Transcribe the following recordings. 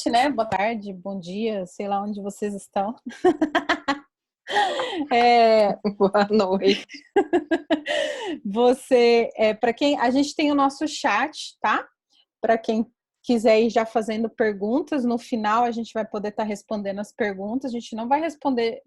né? Boa tarde, bom dia, sei lá onde vocês estão. Boa noite. Para quem a gente tem o nosso chat, tá? Para quem quiser ir já fazendo perguntas, no final a gente vai poder estar respondendo as perguntas. A gente não vai responder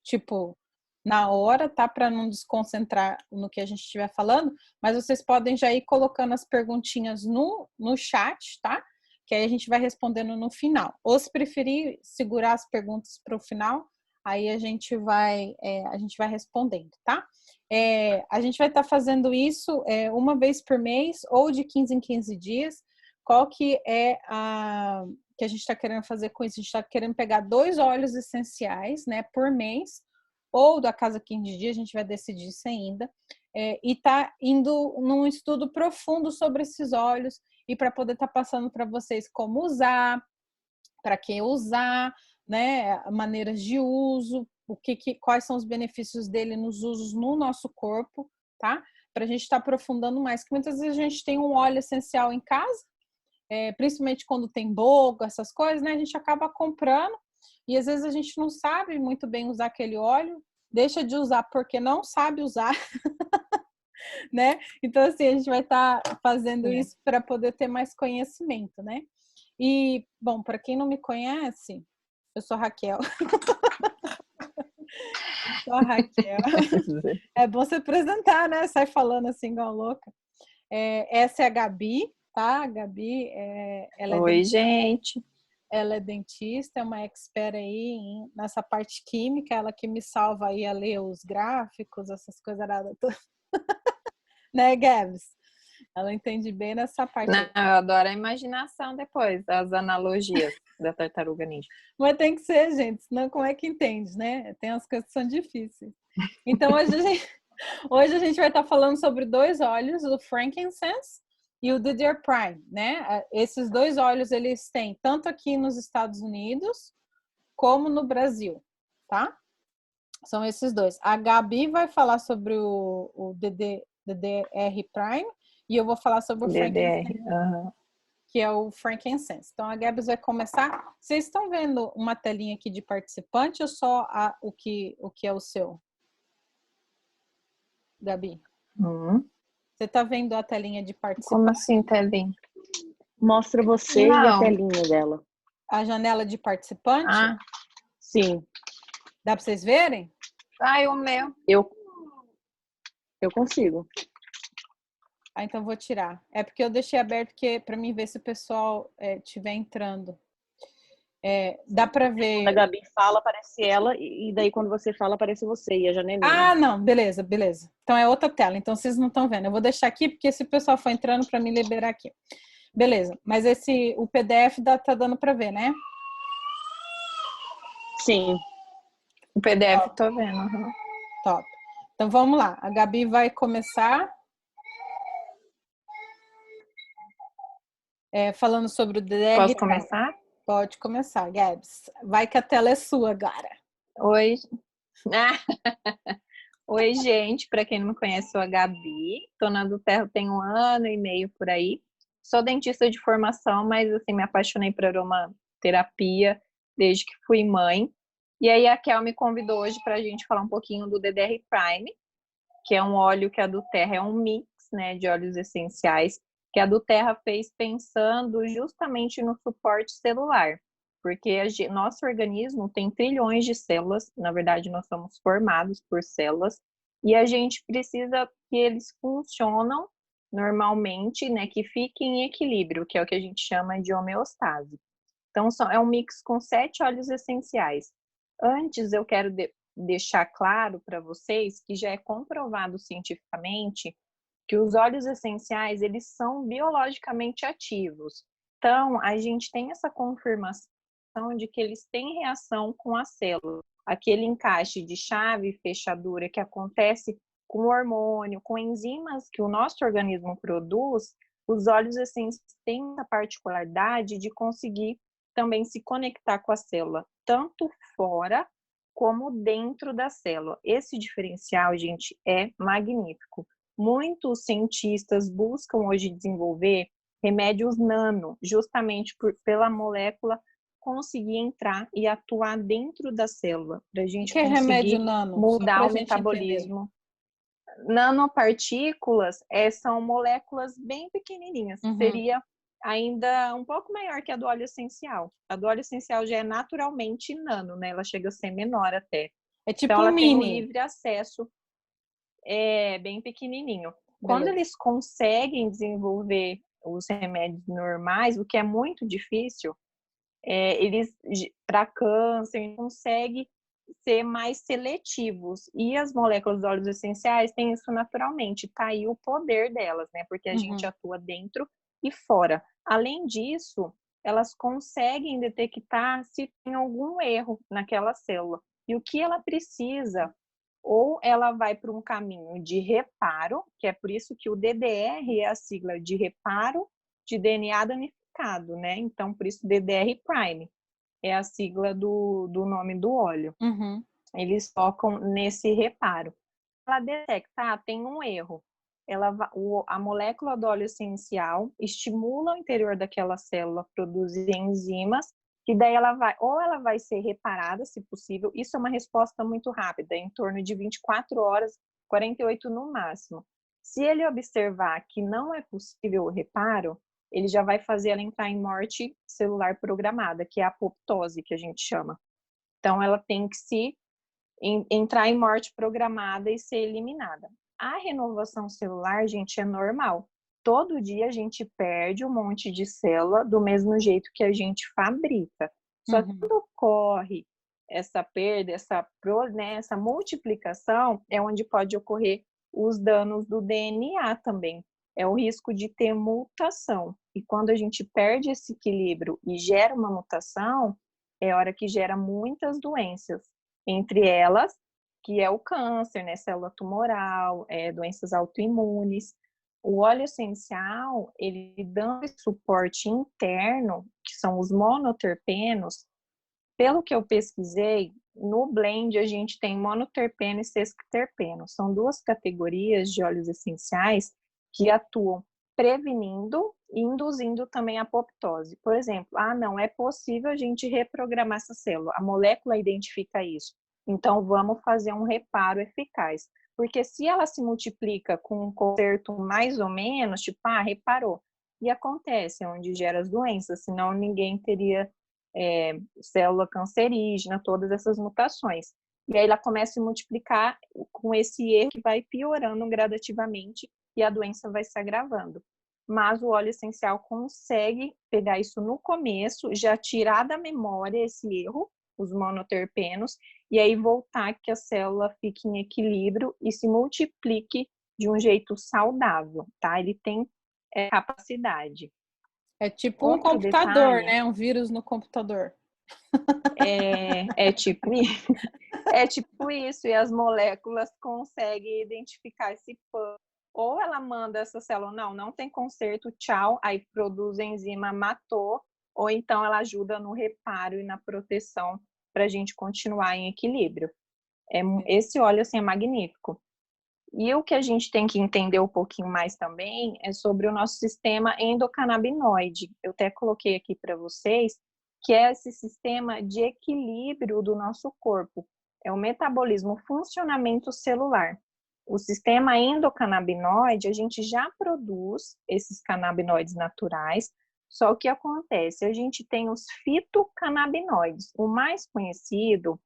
tipo na hora, tá? Para não desconcentrar no que a gente estiver falando, mas vocês podem já ir colocando as perguntinhas no chat, tá? Que aí a gente vai respondendo no final. Ou se preferir segurar as perguntas para o final, aí a gente vai respondendo, tá? A gente vai estar fazendo isso uma vez por mês ou de 15 em 15 dias. Qual que é a que a gente está querendo fazer com isso? A gente está querendo pegar 2 óleos essenciais, né, por mês, ou da casa 15 dias, a gente vai decidir isso ainda, e tá indo num estudo profundo sobre esses óleos e para poder estar passando para vocês como usar, para que usar, né, maneiras de uso, quais são os benefícios dele nos usos no nosso corpo, tá? Para a gente estar aprofundando mais, que muitas vezes a gente tem um óleo essencial em casa, principalmente quando tem bogo, essas coisas, né? A gente acaba comprando e às vezes a gente não sabe muito bem usar aquele óleo, deixa de usar porque não sabe usar, né? Então, assim, a gente vai estar fazendo isso para poder ter mais conhecimento, né? E, bom, para quem não me conhece, eu sou a Raquel. Eu sou a Raquel. É bom se apresentar, né? Sai falando assim, igual louca. Essa é a Gabi, tá? A Gabi, Oi, gente. ela é dentista, é uma expert aí nessa parte química, ela que me salva aí a ler os gráficos, essas coisas nada. Né, Gabs? Ela entende bem nessa parte. Não, eu adoro a imaginação depois, as analogias da tartaruga ninja. Mas tem que ser, gente, senão como é que entende, né? Tem as coisas que são difíceis. Então, hoje a gente vai estar falando sobre 2 óleos, o frankincense e o Didier Prime, né? Esses 2 óleos, eles têm tanto aqui nos Estados Unidos como no Brasil, tá? São esses 2. A Gabi vai falar sobre o DDR Prime e eu vou falar sobre o DDR. frankincense, que é o frankincense. Então, a Gabi vai começar. Vocês estão vendo uma telinha aqui de participante ou só o que é o seu? Gabi? Você está vendo a telinha de participante? Como assim, telinha? Mostra você e a telinha dela. A janela de participante? Ah, sim. Dá para vocês verem? o meu. Eu consigo. Então vou tirar. É porque eu deixei aberto para mim ver se o pessoal estiver entrando. Dá para ver. Quando a Gabi fala, aparece ela, e daí quando você fala, aparece você e a janelinha. Ah, não, beleza. Então é outra tela, então vocês não estão vendo. Eu vou deixar aqui, porque se o pessoal for entrando, para me liberar aqui. Beleza, mas o PDF tá dando para ver, né? Sim. O PDF tô vendo. Top. Então vamos lá. A Gabi vai começar falando sobre o DDR. Posso começar? Pode começar, Gabs. Vai que a tela é sua agora. Oi. Oi, gente. Para quem não me conhece, sou a Gabi. Tô na do Terra tem 1 ano e meio por aí. Sou dentista de formação, mas assim me apaixonei por aromaterapia desde que fui mãe. E aí a Kel me convidou hoje para a gente falar um pouquinho do DDR Prime, que é um óleo que a do Terra é um mix, né, de óleos essenciais que a do Terra fez pensando justamente no suporte celular, porque nosso organismo tem trilhões de células, na verdade nós somos formados por células, e a gente precisa que eles funcionam normalmente, né, que fiquem em equilíbrio, que é o que a gente chama de homeostase. Então, é um mix com 7 óleos essenciais. Antes, eu quero deixar claro para vocês que já é comprovado cientificamente que os óleos essenciais, eles são biologicamente ativos. Então, a gente tem essa confirmação de que eles têm reação com a célula. Aquele encaixe de chave e fechadura que acontece com o hormônio, com enzimas que o nosso organismo produz, os óleos essenciais têm a particularidade de conseguir também se conectar com a célula, tanto fora como dentro da célula. Esse diferencial, gente, é magnífico. Muitos cientistas buscam hoje desenvolver remédios nano, justamente pela molécula conseguir entrar e atuar dentro da célula, para a O gente que é remédio conseguir nano? Só mudar para a o gente entender. metabolismo. Nanopartículas são moléculas bem pequenininhas, seria ainda um pouco maior que a do óleo essencial. A do óleo essencial já é naturalmente nano, né? Ela chega a ser menor até. É tipo Então, ela tem um mini. livre acesso, bem pequenininho. Quando Beleza. eles conseguem desenvolver os remédios normais, o que é muito difícil, eles, para câncer, conseguem ser mais seletivos. E as moléculas de óleos essenciais têm isso naturalmente, tá aí o poder delas, né? Porque a gente atua dentro e fora. Além disso, elas conseguem detectar se tem algum erro naquela célula. E o que ela precisa, ou ela vai para um caminho de reparo, que é por isso que o DDR é a sigla de reparo de DNA danificado, né? Então, por isso DDR prime é a sigla do nome do óleo. Eles focam nesse reparo. Ela detectar, tem um erro. A molécula do óleo essencial estimula o interior daquela célula a produzir enzimas, que daí ela vai ser reparada, se possível. Isso é uma resposta muito rápida, em torno de 24 horas, 48 no máximo. Se ele observar que não é possível o reparo, ele já vai fazer ela entrar em morte celular programada, que é a apoptose, que a gente chama. Então, ela tem que entrar em morte programada e ser eliminada. A renovação celular, gente, é normal. Todo dia a gente perde um monte de célula do mesmo jeito que a gente fabrica. Só que quando ocorre essa perda, essa multiplicação, é onde pode ocorrer os danos do DNA também. É o risco de ter mutação. E quando a gente perde esse equilíbrio e gera uma mutação, é hora que gera muitas doenças. Entre elas, que é o câncer, né, célula tumoral, doenças autoimunes. O óleo essencial, ele dando esse suporte interno, que são os monoterpenos. Pelo que eu pesquisei, no blend a gente tem monoterpeno e sesquiterpeno. São duas categorias de óleos essenciais que atuam prevenindo e induzindo também a apoptose. Por exemplo, não é possível a gente reprogramar essa célula. A molécula identifica isso. Então, vamos fazer um reparo eficaz. Porque se ela se multiplica com um conserto mais ou menos, tipo, reparou. E acontece, onde gera as doenças, senão ninguém teria célula cancerígena, todas essas mutações. E aí ela começa a se multiplicar com esse erro que vai piorando gradativamente e a doença vai se agravando. Mas o óleo essencial consegue pegar isso no começo, já tirar da memória esse erro, os monoterpenos, e aí voltar que a célula fique em equilíbrio e se multiplique de um jeito saudável, tá? Ele tem capacidade. É tipo um Outro computador, detalhe, né? Um vírus no computador. é tipo isso, e as moléculas conseguem identificar esse pano. Ou ela manda essa célula, não tem conserto, tchau, aí produz a enzima, matou, ou então ela ajuda no reparo e na proteção para a gente continuar em equilíbrio. Esse óleo, assim, é magnífico. E o que a gente tem que entender um pouquinho mais também é sobre o nosso sistema endocannabinoide. Eu até coloquei aqui para vocês, que é esse sistema de equilíbrio do nosso corpo. É o metabolismo, o funcionamento celular. O sistema endocannabinoide, a gente já produz esses canabinoides naturais, só que acontece, a gente tem os fitocannabinoides. O mais conhecido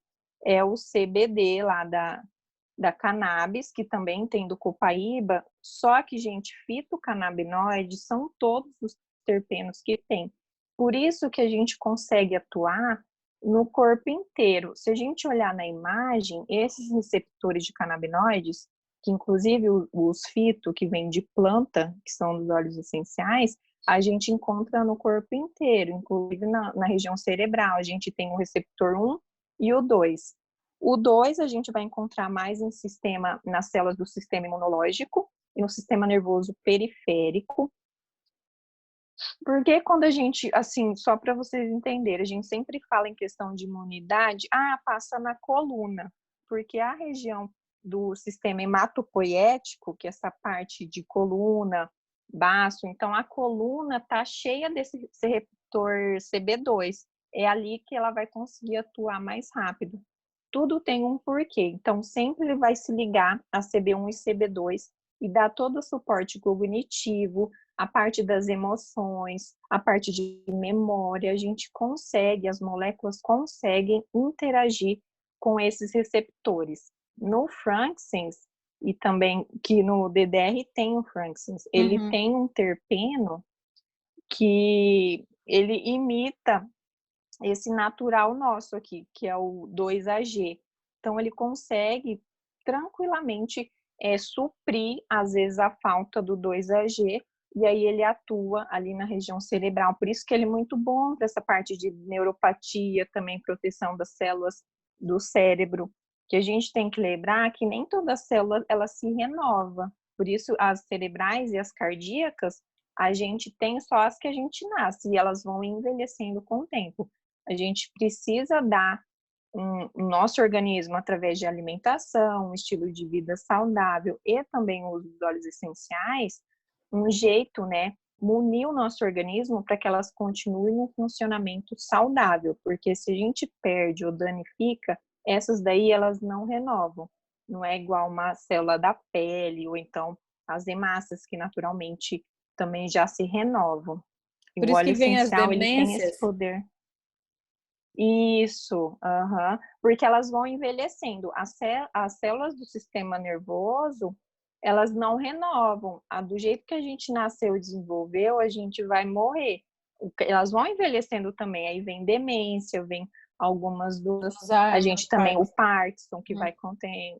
é o CBD lá da cannabis, que também tem do copaíba, só que, gente, fitocannabinoides são todos os terpenos que tem. Por isso que a gente consegue atuar no corpo inteiro. Se a gente olhar na imagem, esses receptores de canabinoides, que inclusive os fito, que vêm de planta, que são dos óleos essenciais, a gente encontra no corpo inteiro, inclusive na região cerebral. A gente tem o receptor 1 e o 2. O 2 a gente vai encontrar mais nas células do sistema imunológico e no sistema nervoso periférico. Porque quando a gente, assim, só para vocês entenderem, a gente sempre fala em questão de imunidade, passa na coluna, porque a região do sistema hematopoético, que é essa parte de coluna, baço. Então, a coluna tá cheia desse receptor CB2. É ali que ela vai conseguir atuar mais rápido. Tudo tem um porquê. Então, sempre ele vai se ligar a CB1 e CB2 e dar todo o suporte cognitivo, a parte das emoções, a parte de memória. A gente consegue, as moléculas conseguem interagir com esses receptores. No frankincense, e também que no DDR tem o frankincense, ele tem um terpeno que ele imita esse natural nosso aqui, que é o 2-AG. Então, ele consegue tranquilamente suprir, às vezes, a falta do 2-AG, e aí ele atua ali na região cerebral. Por isso que ele é muito bom para essa parte de neuropatia, também proteção das células do cérebro, que a gente tem que lembrar que nem toda célula ela se renova. Por isso, as cerebrais e as cardíacas, a gente tem só as que a gente nasce, e elas vão envelhecendo com o tempo. A gente precisa dar o nosso organismo, através de alimentação, um estilo de vida saudável e também o uso dos óleos essenciais, um jeito, né, munir o nosso organismo para que elas continuem um funcionamento saudável, porque se a gente perde ou danifica, essas daí elas não renovam. Não é igual uma célula da pele ou então as hemácias que naturalmente também já se renovam. E Por o isso óleo que vem as essencial, ele tem esse demências. poder. Isso, porque elas vão envelhecendo. As células do sistema nervoso, elas não renovam. Do jeito que a gente nasceu e desenvolveu, a gente vai morrer. Elas vão envelhecendo também. Aí vem demência, vem algumas dos... A gente também, o Parkinson, que vai conter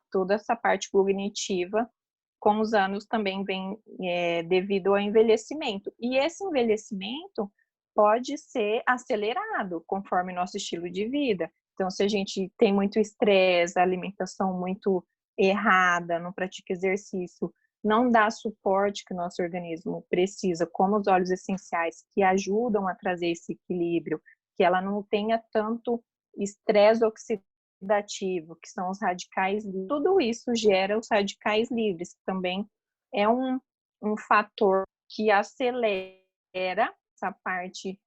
toda essa parte cognitiva. Com os anos também vem devido ao envelhecimento. E esse envelhecimento pode ser acelerado conforme nosso estilo de vida. Então, se a gente tem muito estresse, alimentação muito errada, não pratica exercício, não dá suporte que o nosso organismo precisa, como os óleos essenciais, que ajudam a trazer esse equilíbrio, que ela não tenha tanto estresse oxidativo, que são os radicais livres. Tudo isso gera os radicais livres, que também é um fator que acelera essa parte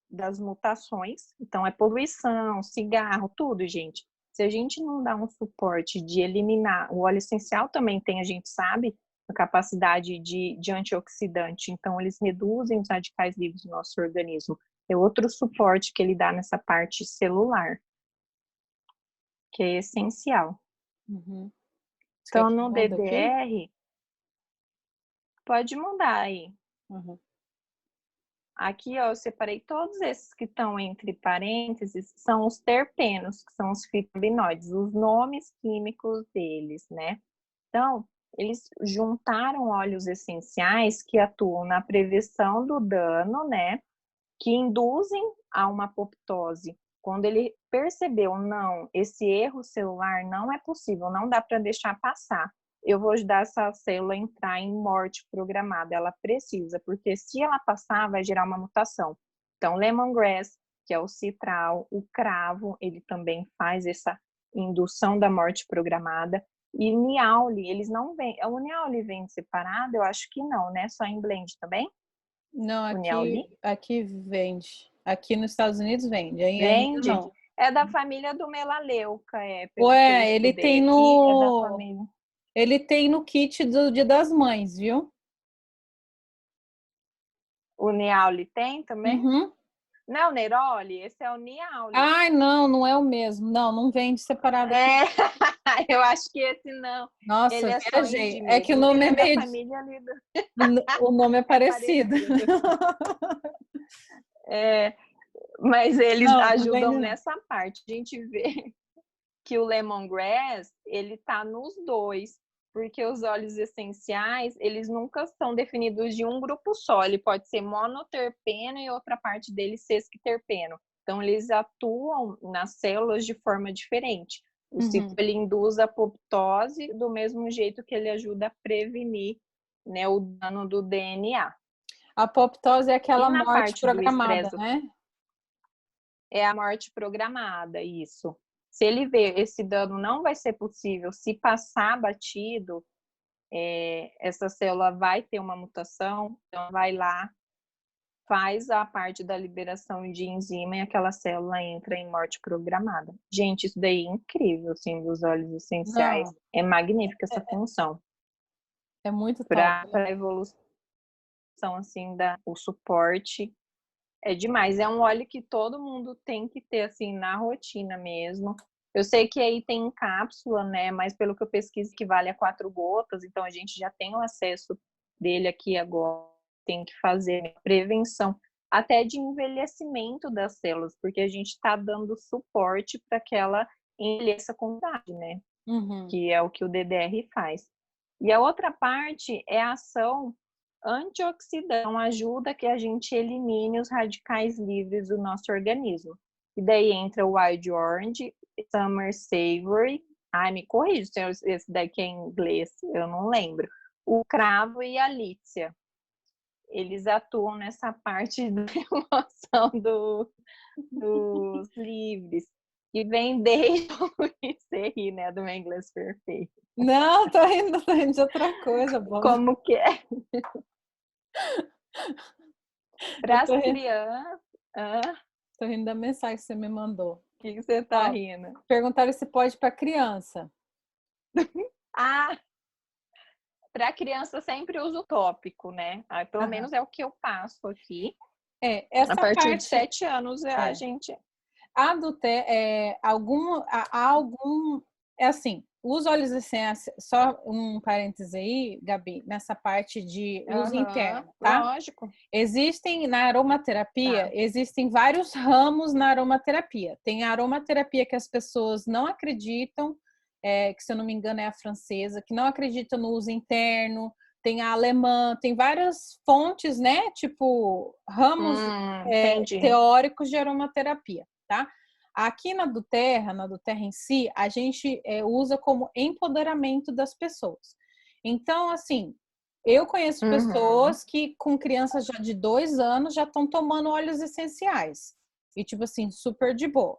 das mutações. Então, é poluição, cigarro, tudo, gente. Se a gente não dá um suporte de eliminar, o óleo essencial também tem, a gente sabe, a capacidade de antioxidante. Então, eles reduzem os radicais livres do nosso organismo. É outro suporte que ele dá nessa parte celular, que é essencial. Então, no DDR, aqui? Pode mudar aí. Aqui, ó, eu separei todos esses que estão entre parênteses, são os terpenos, que são os fitobinoides, os nomes químicos deles, né? Então, eles juntaram óleos essenciais que atuam na prevenção do dano, né? Que induzem a uma apoptose. Quando ele percebeu, não, esse erro celular não é possível, não dá para deixar passar. Eu vou ajudar essa célula a entrar em morte programada. Ela precisa, porque se ela passar, vai gerar uma mutação. Então, lemongrass, que é o citral, o cravo, ele também faz essa indução da morte programada. E Niauli, eles não vêm. O Niauli vem separado? Eu acho que não, né? Só em blend também? Não, aqui vende. Aqui nos Estados Unidos vende. Aí vende? Ainda não. É da família do melaleuca, Ué, ele tem no... Aqui, é da família. Ele tem no kit do Dia das Mães, viu? O Niauli tem também? Não, o Neroli, esse é o Niauli. Ai, não é o mesmo. Não vende separado. Eu acho que esse não. Nossa, ele é viajei. só É que o nome é meio... da família ali do... O nome é parecido. Mas eles ajudam nessa parte. A gente vê que o lemongrass, ele tá nos dois, porque os óleos essenciais, eles nunca são definidos de um grupo só. Ele pode ser monoterpeno e outra parte dele sesquiterpeno. Então, eles atuam nas células de forma diferente. O citro, ele induz a apoptose do mesmo jeito que ele ajuda a prevenir, né, o dano do DNA. A apoptose é aquela morte programada, né? É a morte programada, isso. Se ele vê esse dano não vai ser possível se passar batido, essa célula vai ter uma mutação, então vai lá, faz a parte da liberação de enzima e aquela célula entra em morte programada. Gente, isso daí é incrível, assim, dos óleos essenciais. Não, É magnífica essa função é muito top. para a evolução, assim, o suporte. É demais. É um óleo que todo mundo tem que ter, assim, na rotina mesmo. Eu sei que aí tem em cápsula, né? Mas pelo que eu pesquiso, que vale a 4 gotas. Então, a gente já tem o acesso dele aqui agora. Tem que fazer prevenção, até de envelhecimento das células, porque a gente está dando suporte para que ela envelheça com idade, né? Uhum. Que é o que o DDR faz. E a outra parte é a ação antioxidante, ajuda que a gente elimine os radicais livres do nosso organismo. E daí entra o Wild Orange, Summer Savory, ai, me corrija se esse daqui é em inglês, eu não lembro. O cravo e a lícia. Eles atuam nessa parte da emoção dos livres. E vem desde você ri, né, do meu inglês perfeito. Não, tô rindo de outra coisa, bom. Como que é? Para Eu as crianças. tô rindo da mensagem que você me mandou. O que você tá Ó, rindo? perguntaram se pode para criança. Ah, para criança eu sempre uso tópico, né? Pelo Aham. menos é o que eu passo aqui. A Essa partir de parte 7 anos a é gente. a do há algum é assim, os óleos essenciais, só um parêntese aí, Gabi, nessa parte de uso Aham, interno, tá? lógico. Existem na aromaterapia, Tá. existem vários ramos na aromaterapia. Tem a aromaterapia que as pessoas não acreditam, que se eu não me engano é a francesa, que não acredita no uso interno, tem a alemã, tem várias fontes, né? Tipo, ramos Entendi. teóricos de aromaterapia, tá? Aqui na do Terra em si, a gente usa como empoderamento das pessoas. Então, assim, eu conheço Uhum. pessoas que com crianças já de 2 anos já estão tomando óleos essenciais. E, tipo assim, super de boa.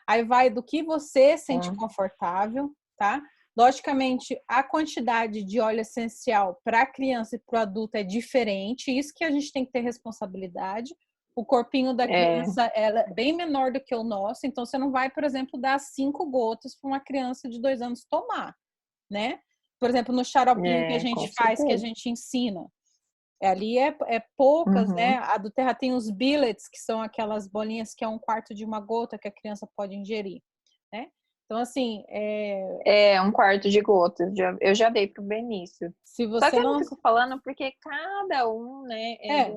Aí vai do que você sente confortável, tá? Logicamente, a quantidade de óleo essencial para a criança e para o adulto é diferente. Isso que a gente tem que ter responsabilidade. O corpinho da criança ela é bem menor do que o nosso, então você não vai, por exemplo, dar 5 gotas para uma criança de 2 anos tomar, né? Por exemplo, no xaropinho que a Com gente faz, que a certeza. gente ensina. Ali é poucas, né? Uhum. A do Terra tem os billets, que são aquelas bolinhas que é 1/4 de uma gota que a criança pode ingerir, né? Então, assim, É, 1/4 de gotas. Eu já dei pro Benício. se Só que você eu não não. fico falando porque cada um, né, É,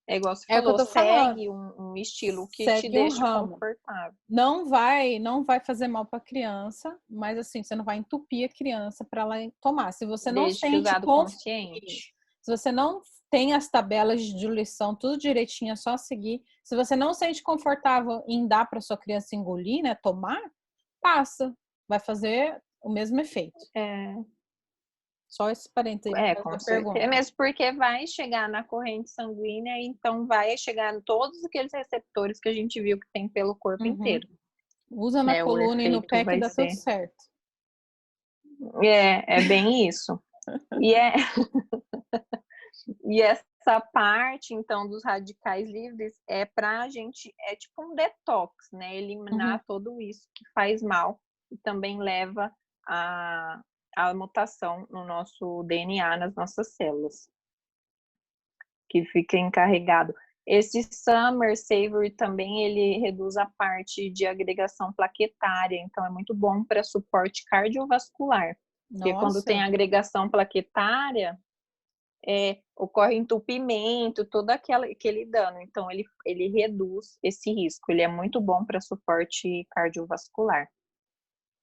é igual você é o que eu falou, tô falando. segue um estilo que te Segue um deixa ramo. confortável. Não vai fazer mal para a criança, mas assim, você não vai entupir a criança para ela tomar. Se você não Desde que sente usado consciente. se você não tem as tabelas de diluição tudo direitinho, é só seguir. Se você não sente confortável em dar para sua criança engolir, né, tomar, passa, vai fazer o mesmo efeito. É, Só esse parênteses aí para com essa certeza. pergunta. Mesmo porque vai chegar na corrente sanguínea, então vai chegar em todos aqueles receptores que a gente viu que tem pelo corpo Uhum. inteiro. Usa na Né? O coluna e no efeito pé que vai dá tudo ser. certo. É bem isso. E é. E essa parte, então, dos radicais livres é para a gente, é tipo um detox, né? Eliminar Uhum. tudo isso que faz mal e também leva a mutação no nosso DNA, nas nossas células, que fica encarregado. Esse Summer Savory também, ele reduz a parte de agregação plaquetária, então é muito bom para suporte cardiovascular, porque quando tem Nossa, agregação plaquetária, ocorre entupimento, todo aquele dano. Então, ele reduz esse risco. Ele é muito bom para suporte cardiovascular.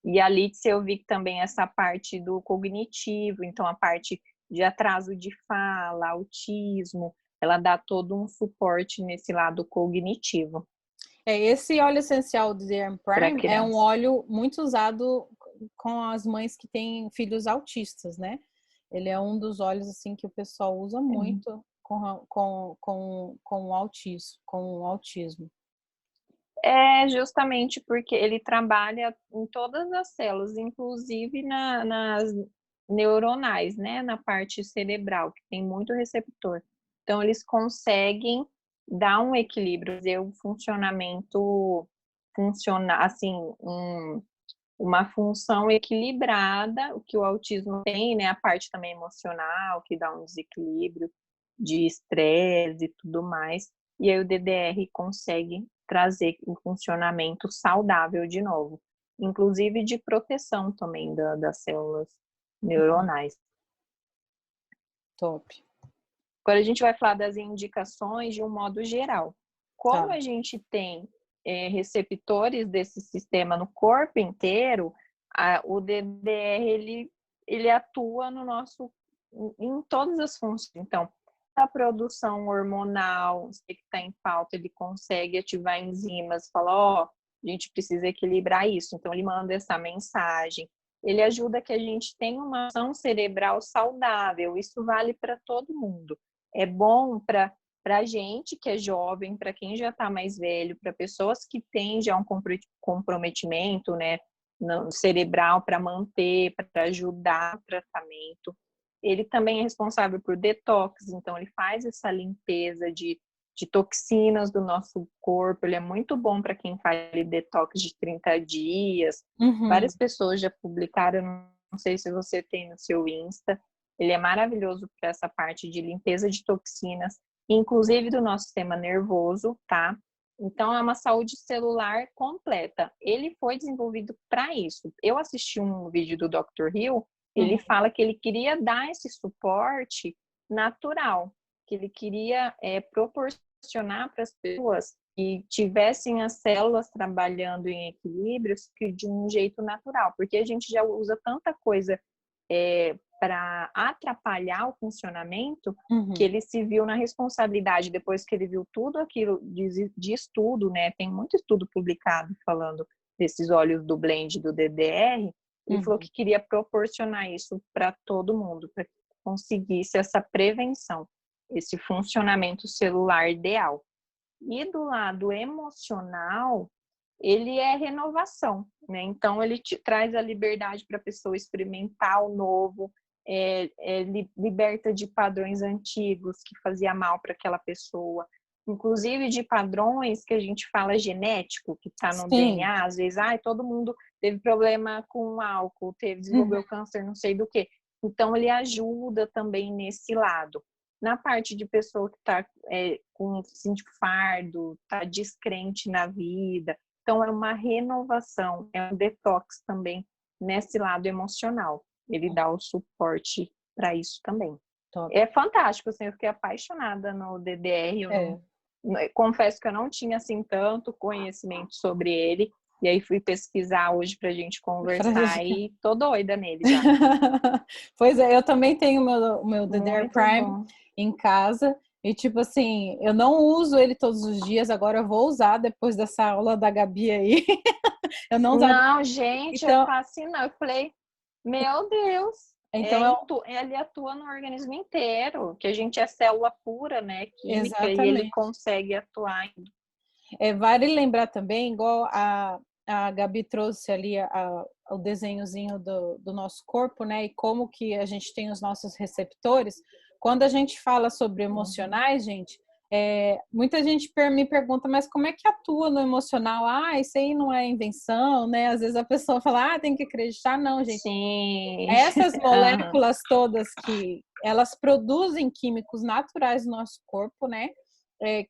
E a lítica, eu vi que também essa parte do cognitivo, então a parte de atraso de fala, autismo, ela dá todo um suporte nesse lado cognitivo esse óleo essencial do DM para Prime é um criança. óleo muito usado com as mães que têm filhos autistas, né? Ele é um dos óleos assim que o pessoal usa muito com o autismo. É justamente porque ele trabalha em todas as células, inclusive neuronais, né, na parte cerebral, que tem muito receptor. Então, eles conseguem dar um equilíbrio, fazer o funcionamento funcionar, assim, uma função equilibrada, o que o autismo tem, né, a parte também emocional, que dá um desequilíbrio de estresse e tudo mais, e aí o DDR consegue trazer um funcionamento saudável de novo, inclusive de proteção também das células neuronais. Top. Agora a gente vai falar das indicações de um modo geral. Como Tá. a gente tem receptores desse sistema no corpo inteiro, o DDR ele atua no nosso em todas as funções. Então, a produção hormonal, se está em falta, ele consegue ativar enzimas, fala, ó, a gente precisa equilibrar isso. Então, ele manda essa mensagem. Ele ajuda que a gente tenha uma ação cerebral saudável. Isso vale para todo mundo. É bom para a gente que é jovem, para quem já está mais velho, para pessoas que têm já um comprometimento, né, cerebral para manter, para ajudar o tratamento. Ele também é responsável por detox, então ele faz essa limpeza de toxinas do nosso corpo. Ele é muito bom para quem faz detox de 30 dias. Várias pessoas já publicaram, não sei se você tem no seu Insta. Ele é maravilhoso para essa parte de limpeza de toxinas, inclusive do nosso sistema nervoso, tá? Então, é uma saúde celular completa. Ele foi desenvolvido para isso. Eu assisti um vídeo do Dr. Hill, ele fala que ele queria dar esse suporte natural, que ele queria proporcionar para as pessoas que tivessem as células trabalhando em equilíbrio de um jeito natural, porque a gente já usa tanta coisa para atrapalhar o funcionamento, que ele se viu na responsabilidade, depois que ele viu tudo aquilo de estudo, né? Tem muito estudo publicado falando desses óleos do blend do DDR, ele falou que queria proporcionar isso para todo mundo, para que conseguisse essa prevenção, esse funcionamento celular ideal. E do lado emocional, ele é renovação, né? Então, ele traz a liberdade para a pessoa experimentar o novo, liberta de padrões antigos que fazia mal para aquela pessoa, inclusive de padrões que a gente fala genético, que está no DNA, às vezes, todo mundo teve problema com álcool, desenvolveu câncer, não sei do que. Então, ele ajuda também nesse lado. Na parte de pessoa que está com fardo, está descrente na vida, então é uma renovação, é um detox também nesse lado emocional. Ele dá o suporte para isso também. Top. É fantástico, assim, eu fiquei apaixonada no DDR. Confesso que eu não tinha assim tanto conhecimento sobre ele. E aí fui pesquisar hoje pra gente conversar e tô doida nele já. Pois é, eu também tenho o meu DDR Prime em casa. E tipo assim, eu não uso ele todos os dias, agora eu vou usar depois dessa aula da Gabi aí. Eu não usava. Não, gente, então, é fascinante. Eu falei, meu Deus. Então, ele atua no organismo inteiro, que a gente é célula pura, né, química, exatamente. E ele consegue atuar. Vale lembrar também, igual a Gabi trouxe ali o desenhozinho do nosso corpo, né, e como que a gente tem os nossos receptores. Quando a gente fala sobre emocionais, gente, muita gente me pergunta, mas como é que atua no emocional? Isso aí não é invenção, né? Às vezes a pessoa fala, tem que acreditar. Não, gente. Sim. Essas moléculas todas que elas produzem químicos naturais no nosso corpo, né?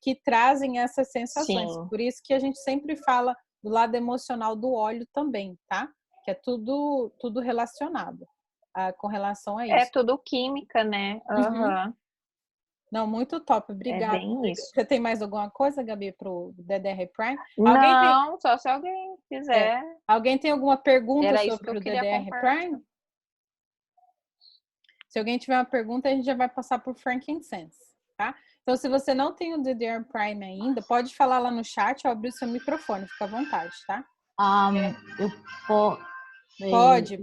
Que trazem essas sensações. Sim. Por isso que a gente sempre fala do lado emocional do óleo também, tá? Que é tudo relacionado com relação a isso. É tudo química, né? Não, muito top, obrigada. É bem isso. Você tem mais alguma coisa, Gabi, pro DDR Prime? Não, só se alguém quiser. Alguém tem alguma pergunta Era sobre o DDR Prime? Se alguém tiver uma pergunta, a gente já vai passar por frankincense, tá? Então, se você não tem o DDR Prime ainda, pode falar lá no chat ou abrir o seu microfone, fica à vontade, tá?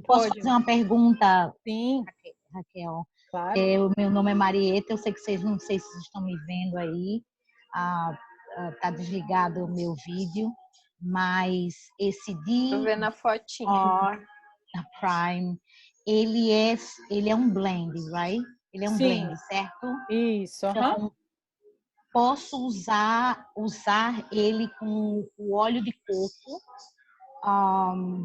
Posso fazer uma pergunta? Sim. Raquel. Claro. O meu nome é Marieta, eu sei que vocês não sei se vocês estão me vendo aí. Tá desligado o meu vídeo, mas esse Tô vendo a fotinha. da Prime, ele é um blend, right? Ele é um Sim. blend, certo? Isso, Então, posso usar ele com o óleo de coco,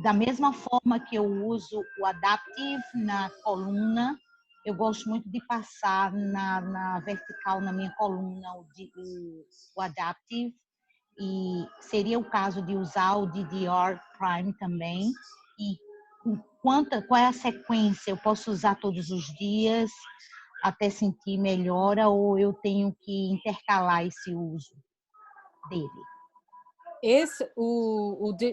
da mesma forma que eu uso o Adaptive na coluna. Eu gosto muito de passar na vertical, na minha coluna, o Adaptive. E seria o caso de usar o DDR Prime também. E qual é a sequência? Eu posso usar todos os dias até sentir melhora ou eu tenho que intercalar esse uso dele?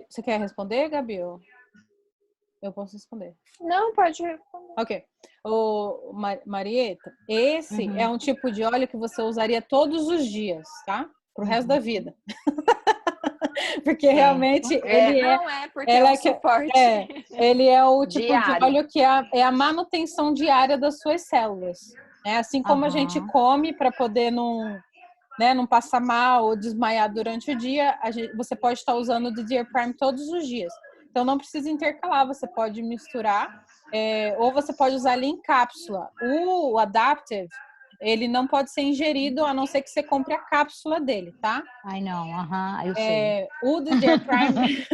Você quer responder, Gabi? Eu posso responder. Não, pode responder. Ok. Marieta, esse é um tipo de óleo que você usaria todos os dias, tá? Pro resto da vida. Porque realmente ele ele é o tipo diário. de óleo que é a manutenção diária das suas células. É assim como a gente come para poder não passar mal ou desmaiar durante o dia, você pode estar usando o DDR Prime todos os dias. Então não precisa intercalar, você pode misturar, ou você pode usar ele em cápsula. O Adaptive, ele não pode ser ingerido a não ser que você compre a cápsula dele, tá? Ai, não, eu sei. O DDR Prime,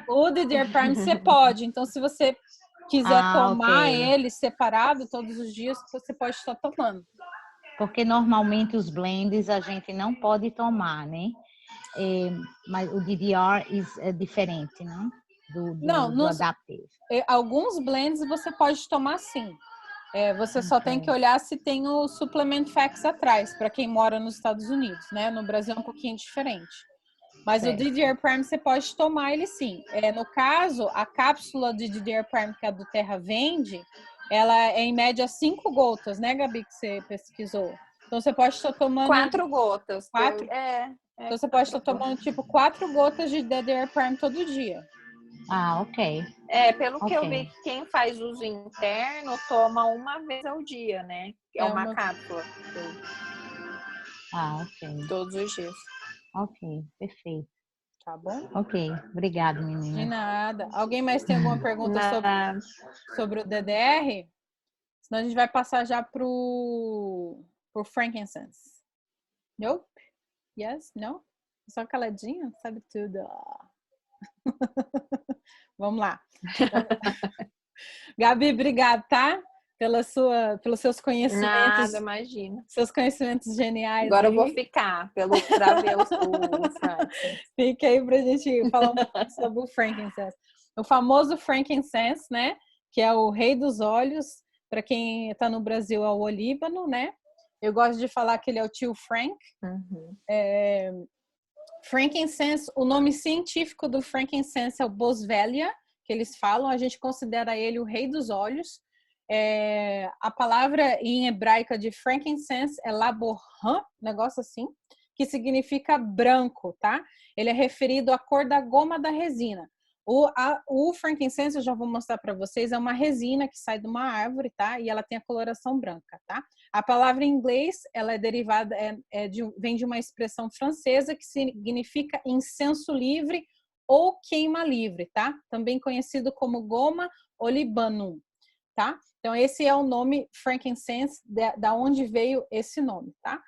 o DDR Prime você pode. Então, se você quiser tomar ele separado todos os dias, você pode estar tomando. Porque normalmente os blends a gente não pode tomar, né? Mas o DDR é diferente, não? Do Adaptive. Alguns blends você pode tomar sim. Você só tem que olhar se tem o Supplement Facts atrás, para quem mora nos Estados Unidos, né? No Brasil é um pouquinho diferente. Mas certo. O DDR Prime você pode tomar ele sim. No caso, a cápsula de DDR Prime que a do Terra vende, ela é em média 5 gotas, né, Gabi, que você pesquisou. Então você pode estar tomando 4 gotas. 4? Então você pode estar tomando tipo 4 gotas de DDR Prime todo dia. Ok. Pelo que eu vi, quem faz uso interno toma uma vez ao dia, né? É uma cápsula. Ok. Todos os dias. Ok, perfeito. Tá bom? Ok, obrigada, menina. De nada. Alguém mais tem alguma pergunta sobre o DDR? Senão a gente vai passar já pro frankincense. Nope? Yes? No? Só caladinho? Sabe tudo. Vamos lá. Gabi, obrigada, tá? Pelos seus conhecimentos. Nada, imagina. Seus conhecimentos geniais. Agora aí. Eu vou ficar pra ver o frankincense. Fica aí pra gente falar um pouco sobre o frankincense. O famoso frankincense, né? Que é o rei dos óleos. Para quem está no Brasil, é o olíbano, né? Eu gosto de falar que ele é o tio Frank. Frankincense, o nome científico do frankincense é o Boswellia, que eles falam. A gente considera ele o rei dos óleos. A palavra em hebraica de frankincense é laboran, negócio assim, que significa branco, tá? Ele é referido à cor da goma da resina. O frankincense, eu já vou mostrar para vocês, é uma resina que sai de uma árvore, tá? E ela tem a coloração branca, tá? A palavra em inglês, ela é derivada, vem de uma expressão francesa que significa incenso livre ou queima livre, tá? Também conhecido como goma olibanum, tá? Então, esse é o nome frankincense, da onde veio esse nome, tá?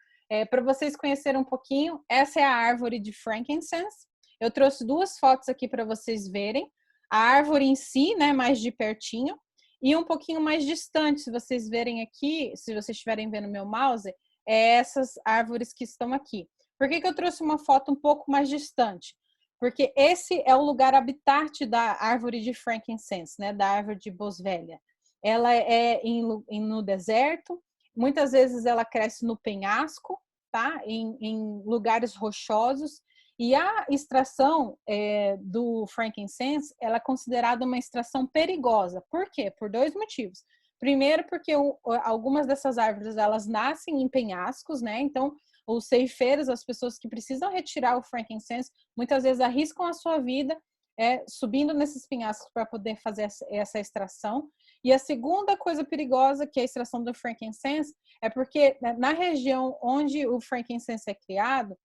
Para vocês conhecerem um pouquinho, essa é a árvore de frankincense. Eu trouxe 2 fotos aqui para vocês verem. A árvore em si, né, mais de pertinho, e um pouquinho mais distante, se vocês verem aqui, se vocês estiverem vendo meu mouse, essas árvores que estão aqui. Por que eu trouxe uma foto um pouco mais distante? Porque esse é o lugar habitat da árvore de frankincense, né, da árvore de Boswellia. Ela é no deserto, muitas vezes ela cresce no penhasco, tá? Em lugares rochosos. E a extração do frankincense, ela é considerada uma extração perigosa. Por quê? Por 2 motivos. Primeiro, porque algumas dessas árvores, elas nascem em penhascos, né? Então, os ceifeiros, as pessoas que precisam retirar o frankincense, muitas vezes arriscam a sua vida subindo nesses penhascos para poder fazer essa extração. E a segunda coisa perigosa que é a extração do frankincense é porque na região onde o frankincense é criado,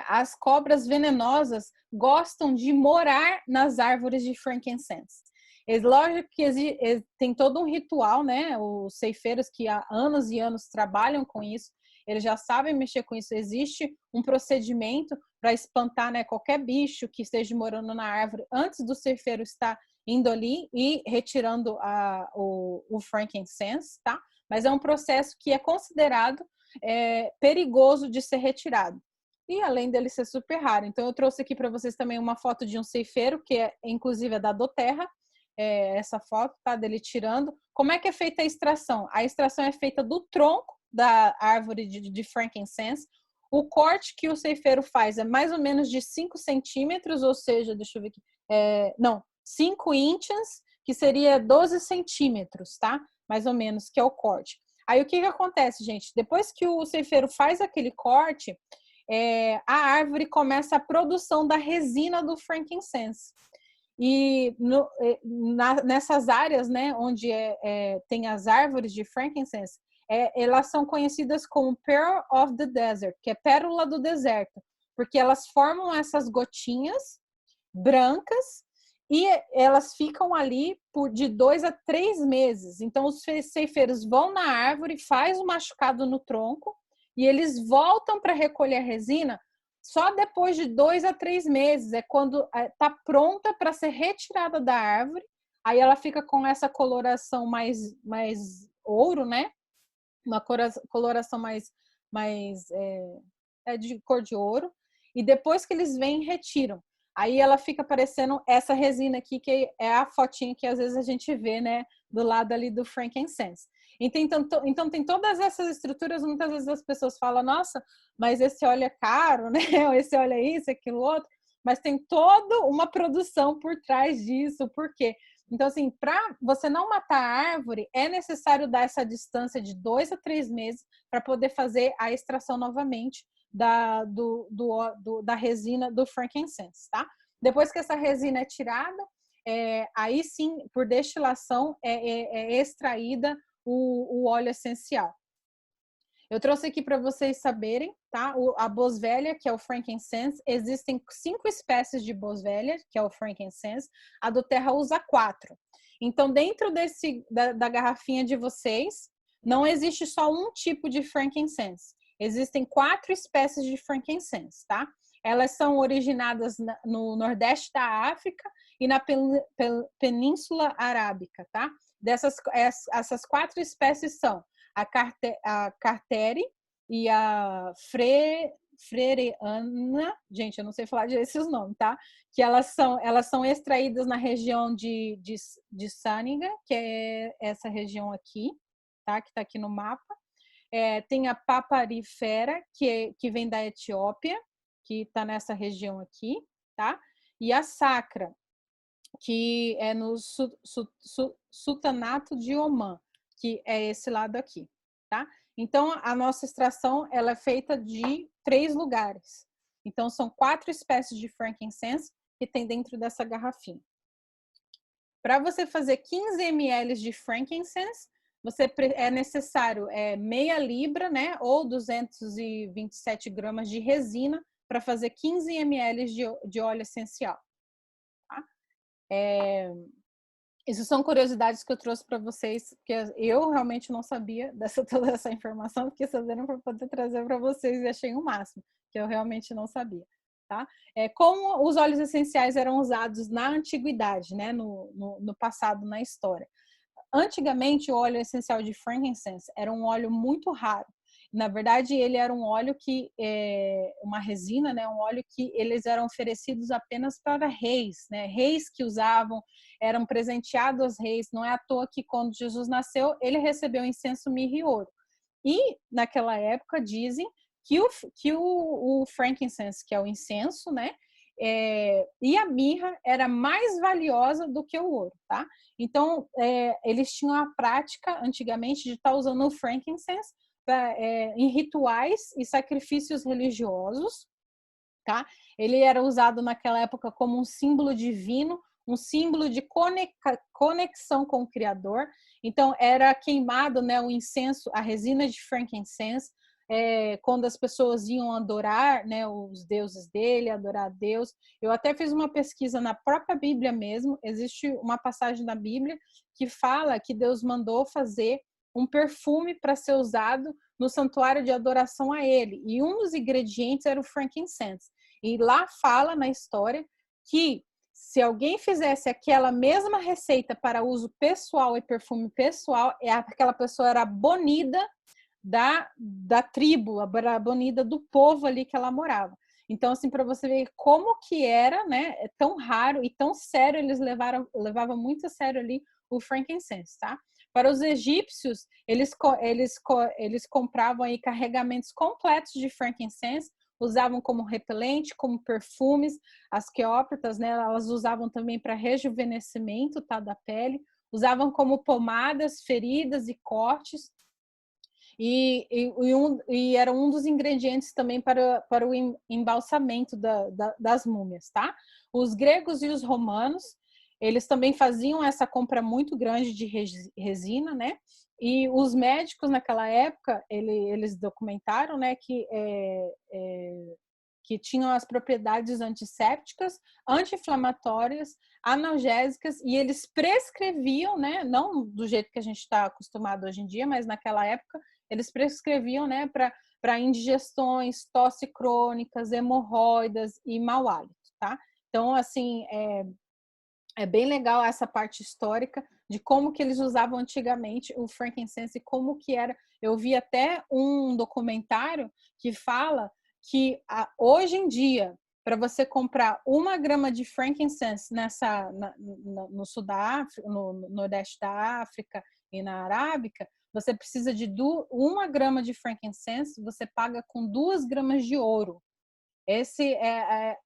as cobras venenosas gostam de morar nas árvores de frankincense. Lógico que tem todo um ritual, né? Os ceifeiros que há anos e anos trabalham com isso, eles já sabem mexer com isso. Existe um procedimento para espantar, né, qualquer bicho que esteja morando na árvore antes do ceifeiro estar indo ali e retirando o frankincense, tá? Mas é um processo que é considerado perigoso de ser retirado. E além dele ser super raro. Então eu trouxe aqui para vocês também uma foto de um ceifeiro, que inclusive é da doTERRA, essa foto, tá? Dele tirando. Como é que é feita a extração? A extração é feita do tronco da árvore de frankincense. O corte que o ceifeiro faz é mais ou menos de 5 centímetros, ou seja, deixa eu ver aqui, 5 inches, que seria 12 centímetros, tá? Mais ou menos, que é o corte. Aí o que acontece, gente? Depois que o ceifeiro faz aquele corte, a árvore começa a produção da resina do frankincense. E nessas áreas, né, onde tem as árvores de frankincense, elas são conhecidas como Pearl of the Desert, que é pérola do deserto, porque elas formam essas gotinhas brancas e elas ficam ali de 2 a 3 meses. Então, os ceifeiros vão na árvore, faz o machucado no tronco e eles voltam para recolher a resina só depois de 2 a 3 meses. É quando está pronta para ser retirada da árvore. Aí ela fica com essa coloração mais ouro, né? Uma coloração mais de cor de ouro. E depois que eles vêm, retiram. Aí ela fica parecendo essa resina aqui, que é a fotinha que às vezes a gente vê, né, do lado ali do frankincense. Então tem todas essas estruturas. Muitas vezes as pessoas falam, nossa, mas esse óleo é caro, né? Ou esse óleo é isso, aquilo outro. Mas tem toda uma produção por trás disso. Por quê? Então, assim, para você não matar a árvore, é necessário dar essa distância de 2 a 3 meses para poder fazer a extração novamente da resina do frankincense, tá? Depois que essa resina é tirada, aí sim, por destilação, é extraída o óleo essencial. Eu trouxe aqui para vocês saberem, tá? A boswellia, que é o frankincense, existem 5 espécies de boswellia, que é o frankincense. A doTERRA usa 4. Então, dentro da garrafinha de vocês, não existe só um tipo de frankincense. Existem 4 espécies de frankincense, tá? Elas são originadas no Nordeste da África e na Península Arábica, tá? Essas 4 espécies são a Cartere e a Freriana, gente, eu não sei falar direito esses nomes, tá? Que elas são extraídas na região de Sâniga, que é essa região aqui, tá? Que tá aqui no mapa. Tem a Paparifera, que vem da Etiópia, que tá nessa região aqui, tá? E a Sacra, que é no Sultanato de Omã, que é esse lado aqui, tá? Então, a nossa extração, ela é feita de 3 lugares. Então, são 4 espécies de frankincense que tem dentro dessa garrafinha. Para você fazer 15 ml de frankincense, é necessário meia libra, né? Ou 227 gramas de resina para fazer 15 ml de óleo essencial. Tá? Isso são curiosidades que eu trouxe para vocês, porque eu realmente não sabia toda essa informação, fiquei sabendo para poder trazer para vocês e achei o máximo, que eu realmente não sabia. Tá? Como os óleos essenciais eram usados na antiguidade, né? No passado, na história. Antigamente, o óleo essencial de frankincense era um óleo muito raro. Na verdade, ele era um óleo uma resina, né? Um óleo que eles eram oferecidos apenas para reis, né? Reis que usavam, eram presenteados aos reis. Não é à toa que quando Jesus nasceu, ele recebeu incenso, mirra e ouro. E naquela época dizem que o frankincense, que é o incenso, né? E a mirra era mais valiosa do que o ouro, tá? Então, eles tinham a prática antigamente de estar usando o frankincense em rituais e sacrifícios religiosos, tá? Ele era usado naquela época como um símbolo divino, um símbolo de conexão com o Criador. Então, era queimado, né, o incenso, a resina de frankincense quando as pessoas iam adorar, né, os deuses dele, adorar a Deus. Eu até fiz uma pesquisa na própria Bíblia mesmo. Existe uma passagem da Bíblia que fala que Deus mandou fazer um perfume para ser usado no santuário de adoração a ele. E um dos ingredientes era o frankincense. E lá fala na história que se alguém fizesse aquela mesma receita para uso pessoal e perfume pessoal, aquela pessoa era banida da tribo, a banida do povo ali que ela morava. Então, assim, para você ver como que era, né, é tão raro e tão sério, eles levavam muito a sério ali o frankincense, tá? Para os egípcios, eles compravam aí carregamentos completos de frankincense, usavam como repelente, como perfumes. As queópatas, né, elas usavam também para rejuvenescimento, tá, da pele, usavam como pomadas, feridas e cortes. E era um dos ingredientes também para o embalsamento das múmias, tá? Os gregos e os romanos, eles também faziam essa compra muito grande de resina, né? E os médicos naquela época, eles documentaram, né, que tinham as propriedades antissépticas, anti-inflamatórias, analgésicas, e eles prescreviam, né, não do jeito que a gente está acostumado hoje em dia, mas naquela época, eles prescreviam, né, para indigestões, tosse crônicas, hemorroidas e mau hálito, tá? Então, assim, é bem legal essa parte histórica de como que eles usavam antigamente o frankincense e como que era. Eu vi até um documentário que fala que hoje em dia, para você comprar 1 grama de frankincense no sul da África, no nordeste da África e na Arábica, você precisa de 1 grama de frankincense, você paga com 2 gramas de ouro. Esse é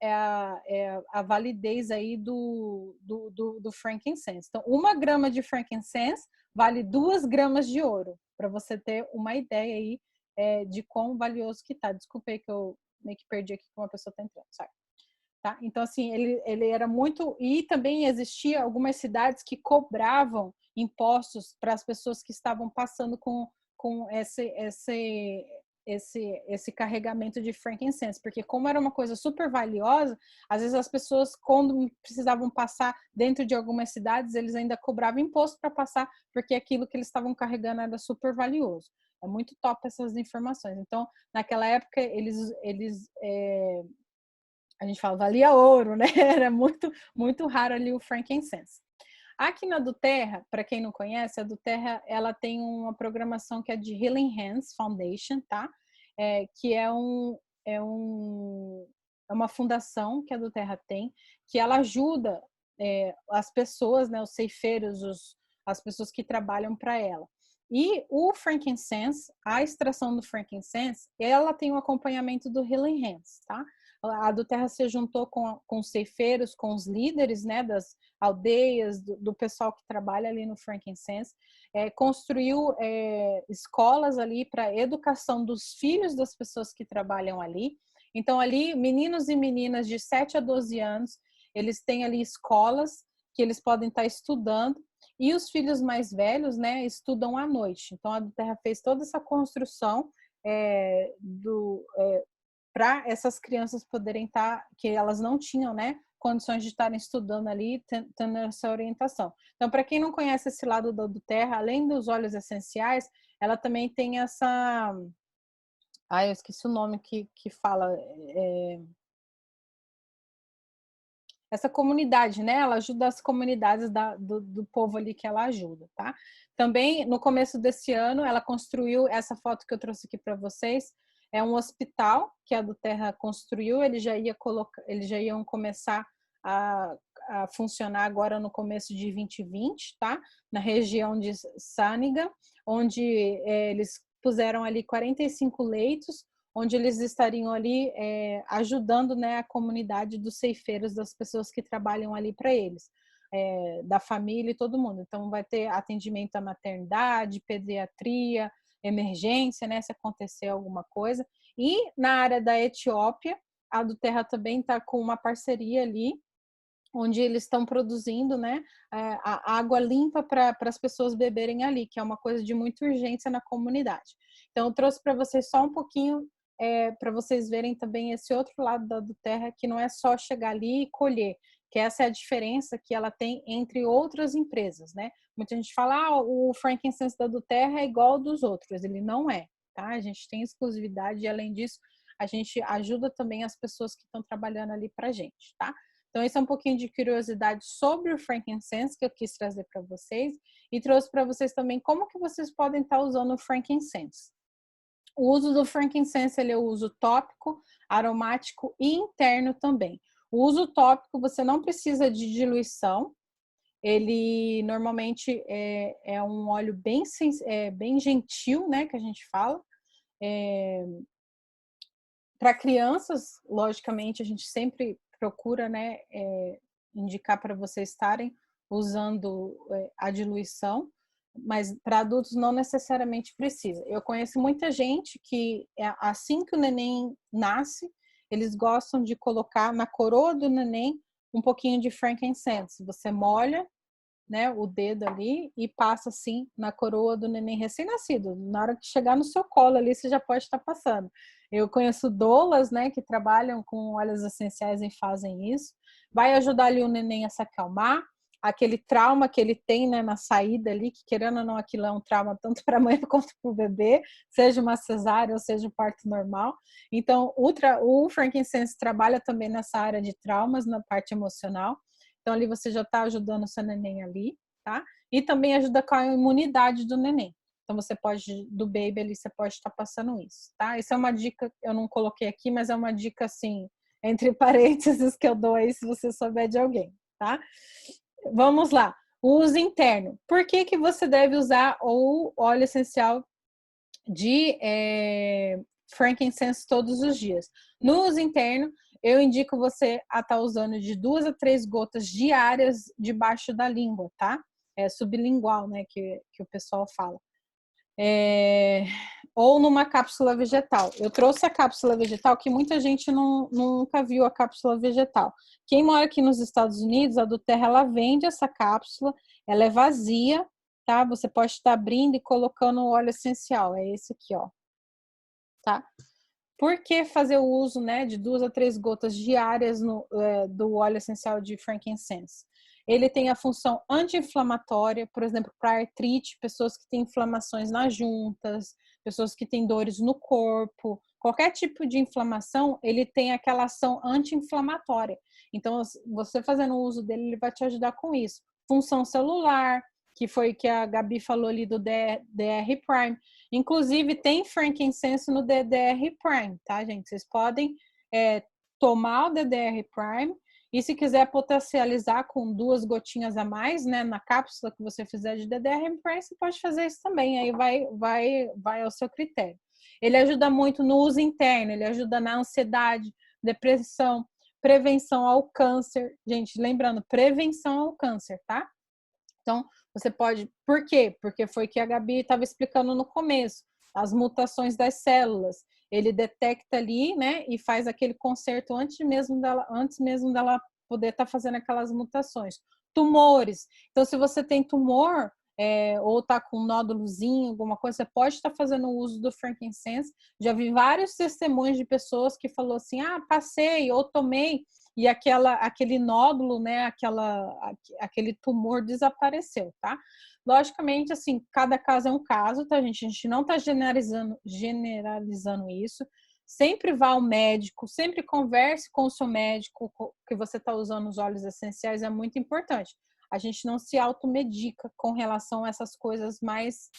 a validez aí do frankincense. Então, 1 grama de frankincense vale 2 gramas de ouro, para você ter uma ideia aí de quão valioso que tá. Desculpa aí que eu meio que perdi aqui que uma pessoa tá entrando, sabe? Tá? Então, assim, ele era muito... E também existia algumas cidades que cobravam impostos para as pessoas que estavam passando com esse carregamento de frankincense, porque como era uma coisa super valiosa, às vezes as pessoas, quando precisavam passar dentro de algumas cidades, eles ainda cobravam imposto para passar, porque aquilo que eles estavam carregando era super valioso. É muito top essas informações. Então, naquela época, a gente fala, valia ouro, né? Era muito, muito raro ali o frankincense. Aqui na do Terra, para quem não conhece, a do Terra, ela tem uma programação que é de Healing Hands Foundation, tá? Que é uma fundação que a do Terra tem, que ela ajuda as pessoas, né, os ceifeiros, as pessoas que trabalham para ela. E o frankincense, a extração do frankincense, ela tem o acompanhamento do Healing Hands, tá? A do Terra se juntou com os ceifeiros, com os líderes, né, das aldeias, do pessoal que trabalha ali no frankincense, construiu escolas ali para educação dos filhos das pessoas que trabalham ali. Então, ali, meninos e meninas de 7 a 12 anos, eles têm ali escolas que eles podem estar estudando, e os filhos mais velhos, né, estudam à noite. Então, a do Terra fez toda essa construção para essas crianças poderem estar, que elas não tinham, né, condições de estarem estudando ali, tendo essa orientação. Então, para quem não conhece esse lado do Terra, além dos óleos essenciais, ela também tem essa... eu esqueci o nome que fala... essa comunidade, né? Ela ajuda as comunidades do povo ali que ela ajuda, tá? Também, no começo desse ano, ela construiu essa foto que eu trouxe aqui para vocês. É um hospital que a do Terra construiu. Eles já iam começar a funcionar agora no começo de 2020, tá? Na região de Saniga, onde eles puseram ali 45 leitos, onde eles estariam ali ajudando, né, a comunidade dos ceifeiros, das pessoas que trabalham ali para eles, da família e todo mundo. Então, vai ter atendimento à maternidade, pediatria, emergência, né, se acontecer alguma coisa. E na área da Etiópia, a do Terra também está com uma parceria ali, onde eles estão produzindo, né, a água limpa para as pessoas beberem ali, que é uma coisa de muita urgência na comunidade. Então, eu trouxe para vocês só um pouquinho, para vocês verem também esse outro lado da Doterra, que não é só chegar ali e colher, que essa é a diferença que ela tem entre outras empresas, né? Muita gente fala, o frankincense da Doterra é igual ao dos outros. Ele não é, tá? A gente tem exclusividade e, além disso, a gente ajuda também as pessoas que estão trabalhando ali pra gente, tá? Então, esse é um pouquinho de curiosidade sobre o frankincense que eu quis trazer para vocês, e trouxe para vocês também como que vocês podem estar usando o frankincense. O uso do frankincense, ele é o uso tópico, aromático e interno também. O uso tópico, você não precisa de diluição. Ele normalmente é um óleo bem gentil, né, que a gente fala. Para crianças, logicamente, a gente sempre procura, né, indicar para vocês estarem usando a diluição, mas para adultos não necessariamente precisa. Eu conheço muita gente que, assim que o neném nasce, eles gostam de colocar na coroa do neném um pouquinho de frankincense. Você molha, né, o dedo ali e passa assim na coroa do neném recém-nascido. Na hora que chegar no seu colo ali, você já pode estar passando. Eu conheço doulas, né, que trabalham com óleos essenciais e fazem isso. Vai ajudar ali o neném a se acalmar. Aquele trauma que ele tem, né, na saída ali, que querendo ou não, aquilo é um trauma tanto para a mãe quanto para o bebê, seja uma cesárea ou seja um parto normal. Então, o frankincense trabalha também nessa área de traumas, na parte emocional. Então, ali você já está ajudando o seu neném ali, tá? E também ajuda com a imunidade do neném. Então, você pode, do baby ali, você pode estar passando isso, tá? Isso é uma dica, eu não coloquei aqui, mas é uma dica, assim, entre parênteses que eu dou aí, se você souber de alguém, tá? Vamos lá. O uso interno. Por que que você deve usar o óleo essencial de frankincense todos os dias? No uso interno, eu indico você a estar usando de 2 a 3 gotas diárias debaixo da língua, tá? É sublingual, né, que o pessoal fala. Ou numa cápsula vegetal. Eu trouxe a cápsula vegetal, que muita gente nunca viu a cápsula vegetal. Quem mora aqui nos Estados Unidos, a Doterra, ela vende essa cápsula, ela é vazia, tá? Você pode estar abrindo e colocando o óleo essencial, é esse aqui, ó. Tá? Por que fazer o uso, né, de 2 a 3 gotas diárias do óleo essencial de frankincense? Ele tem a função anti-inflamatória, por exemplo, para artrite, pessoas que têm inflamações nas juntas, pessoas que têm dores no corpo, qualquer tipo de inflamação, ele tem aquela ação anti-inflamatória. Então, você fazendo o uso dele, ele vai te ajudar com isso. Função celular, que foi que a Gabi falou ali do DR Prime. Inclusive, tem frankincense no DDR Prime, tá, gente? Vocês podem tomar o DDR Prime e, se quiser potencializar com 2 gotinhas a mais, né, na cápsula que você fizer de DDR Prime, você pode fazer isso também. Aí vai ao seu critério. Ele ajuda muito no uso interno, ele ajuda na ansiedade, depressão, prevenção ao câncer. Gente, lembrando, prevenção ao câncer, tá? Então, você pode... Por quê? Porque foi que a Gabi estava explicando no começo. As mutações das células. Ele detecta ali, né? E faz aquele conserto antes mesmo dela poder estar fazendo aquelas mutações. Tumores. Então, se você tem tumor, ou está com um nódulozinho, alguma coisa, você pode estar fazendo o uso do frankincense. Já vi vários testemunhos de pessoas que falou assim, passei ou tomei, e aquele nódulo, né, aquele tumor desapareceu, tá? Logicamente, assim, cada caso é um caso, tá, gente? A gente não está generalizando isso. Sempre vá ao médico, sempre converse com o seu médico que você está usando os óleos essenciais, é muito importante. A gente não se automedica com relação a essas coisas mais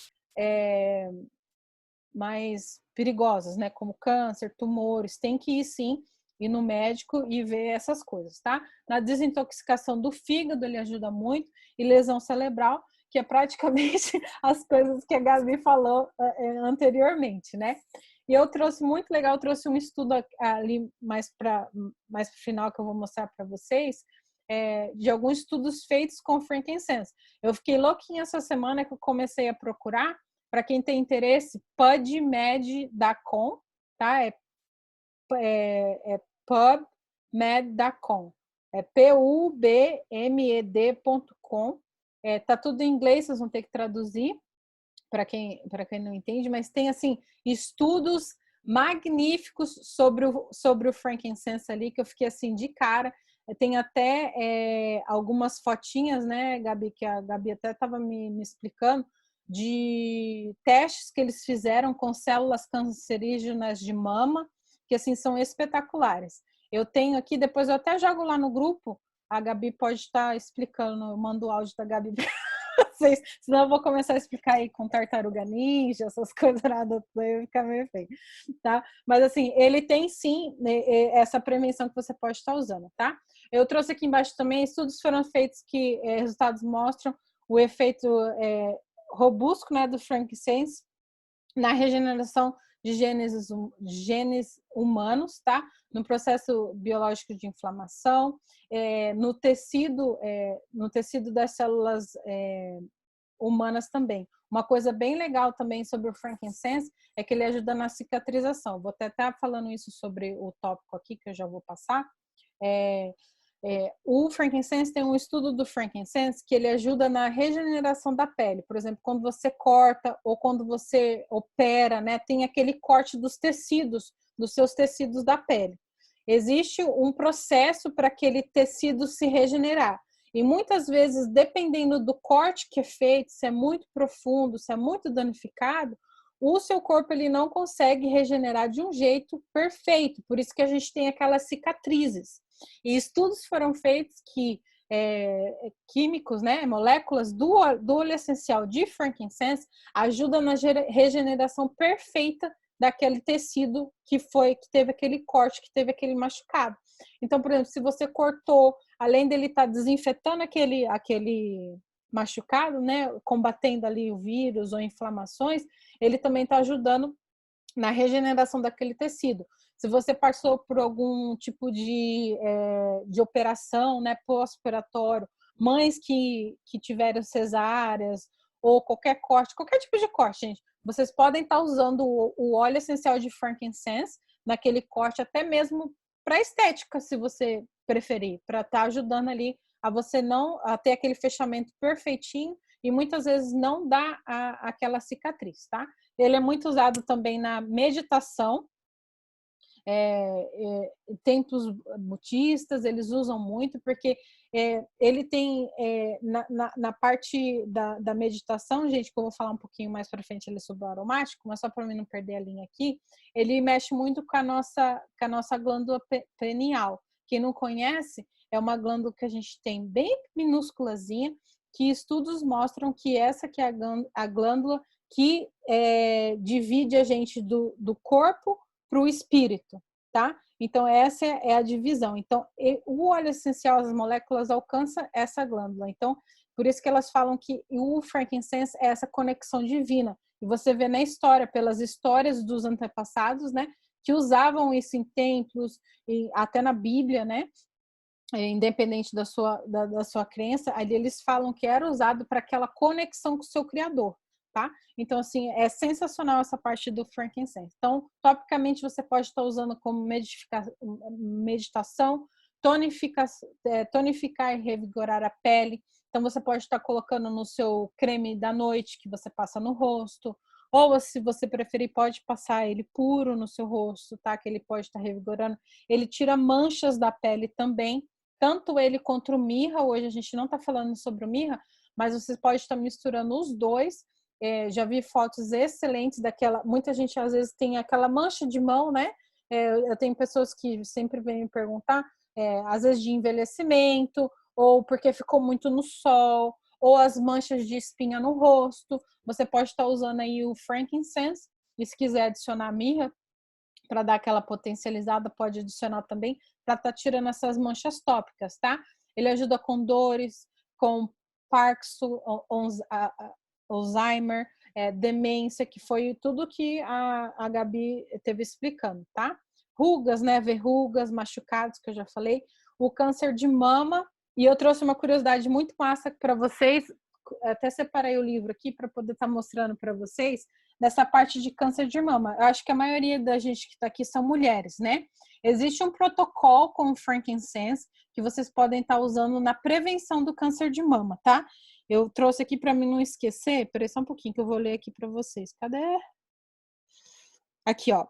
perigosas, né? Como câncer, tumores. Tem que ir, sim, ir no médico e ver essas coisas, tá? Na desintoxicação do fígado, ele ajuda muito, e lesão cerebral, que é praticamente as coisas que a Gabi falou anteriormente, né? E eu trouxe muito legal, eu trouxe um estudo ali mais para o final que eu vou mostrar para vocês, de alguns estudos feitos com frankincense. Eu fiquei louquinha essa semana que eu comecei a procurar. Para quem tem interesse, PubMed.com, tá? PubMed.com. É PUBMED.com. Tá tudo em inglês, vocês vão ter que traduzir. para quem não entende, mas tem assim estudos magníficos sobre o frankincense ali, que eu fiquei assim de cara. Tem até algumas fotinhas, né, Gabi, que a Gabi até estava me explicando, de testes que eles fizeram com células cancerígenas de mama, que assim são espetaculares. Eu tenho aqui, depois eu até jogo lá no grupo, a Gabi pode estar explicando, eu mando o áudio da Gabi para vocês, senão eu vou começar a explicar aí com tartaruga ninja, essas coisas nada, vai ficar meio feio, tá? Mas assim, ele tem sim essa prevenção que você pode estar usando, tá? Eu trouxe aqui embaixo também, estudos foram feitos que resultados mostram o efeito robusto, né, do frankincense na regeneração de genes humanos, tá? No processo biológico de inflamação, no tecido das células humanas também. Uma coisa bem legal também sobre o frankincense é que ele ajuda na cicatrização. Vou até estar falando isso sobre o tópico aqui, que eu já vou passar. O frankincense, tem um estudo do frankincense que ele ajuda na regeneração da pele. Por exemplo, quando você corta ou quando você opera, né, tem aquele corte dos seus tecidos da pele. Existe um processo para aquele tecido se regenerar. E muitas vezes, dependendo do corte que é feito, se é muito profundo, se é muito danificado, o seu corpo ele não consegue regenerar de um jeito perfeito. Por isso que a gente tem aquelas cicatrizes. E estudos foram feitos que químicos, né, moléculas do óleo essencial de frankincense ajudam na regeneração perfeita daquele tecido que teve aquele corte, que teve aquele machucado. Então, por exemplo, se você cortou, além dele estar desinfetando aquele machucado, né, combatendo ali o vírus ou inflamações, ele também está ajudando na regeneração daquele tecido. Se você passou por algum tipo de operação, né, pós-operatório, mães que tiveram cesáreas ou qualquer corte, qualquer tipo de corte, gente, vocês podem estar usando o óleo essencial de frankincense naquele corte, até mesmo para estética, se você preferir, para estar ajudando ali a você a ter aquele fechamento perfeitinho e muitas vezes não dá aquela cicatriz, tá? Ele é muito usado também na meditação. Templos budistas, eles usam muito, porque ele tem, na parte da meditação, gente, que eu vou falar um pouquinho mais para frente ali sobre o aromático, mas só para mim não perder a linha aqui, ele mexe muito com a nossa glândula pineal. Quem não conhece, é uma glândula que a gente tem bem minúsculazinha, que estudos mostram que essa que é a glândula que divide a gente do corpo para o espírito, tá? Então, essa é a divisão. Então, o óleo essencial, as moléculas alcançam essa glândula. Então, por isso que elas falam que o frankincense é essa conexão divina. E você vê na história, pelas histórias dos antepassados, né? Que usavam isso em templos, e até na Bíblia, né? Independente da sua crença, ali eles falam que era usado para aquela conexão com o seu Criador, tá? Então, assim, é sensacional essa parte do frankincense. Então, topicamente, você pode estar usando como meditação, tonificar e revigorar a pele. Então, você pode estar colocando no seu creme da noite que você passa no rosto, ou se você preferir, pode passar ele puro no seu rosto, tá? Que ele pode estar revigorando. Ele tira manchas da pele também, tanto ele quanto o mirra. Hoje a gente não está falando sobre o mirra, mas você pode estar misturando os dois. Já vi fotos excelentes daquela. Muita gente às vezes tem aquela mancha de mão, né? Eu tenho pessoas que sempre vêm me perguntar, às vezes de envelhecimento, ou porque ficou muito no sol, ou as manchas de espinha no rosto. Você pode estar usando aí o frankincense, e se quiser adicionar mirra, para dar aquela potencializada, pode adicionar também, para estar tirando essas manchas tópicas, tá? Ele ajuda com dores, com Parkinson, Alzheimer, demência, que foi tudo que a Gabi teve explicando, tá? Rugas, né? Verrugas, machucados, que eu já falei. O câncer de mama. E eu trouxe uma curiosidade muito massa para vocês. Até separei o livro aqui para poder estar mostrando para vocês dessa parte de câncer de mama. Eu acho que a maioria da gente que está aqui são mulheres, né? Existe um protocolo com o frankincense que vocês podem estar usando na prevenção do câncer de mama, tá? Eu trouxe aqui para mim não esquecer, peraí só um pouquinho que eu vou ler aqui para vocês. Cadê? Aqui, ó.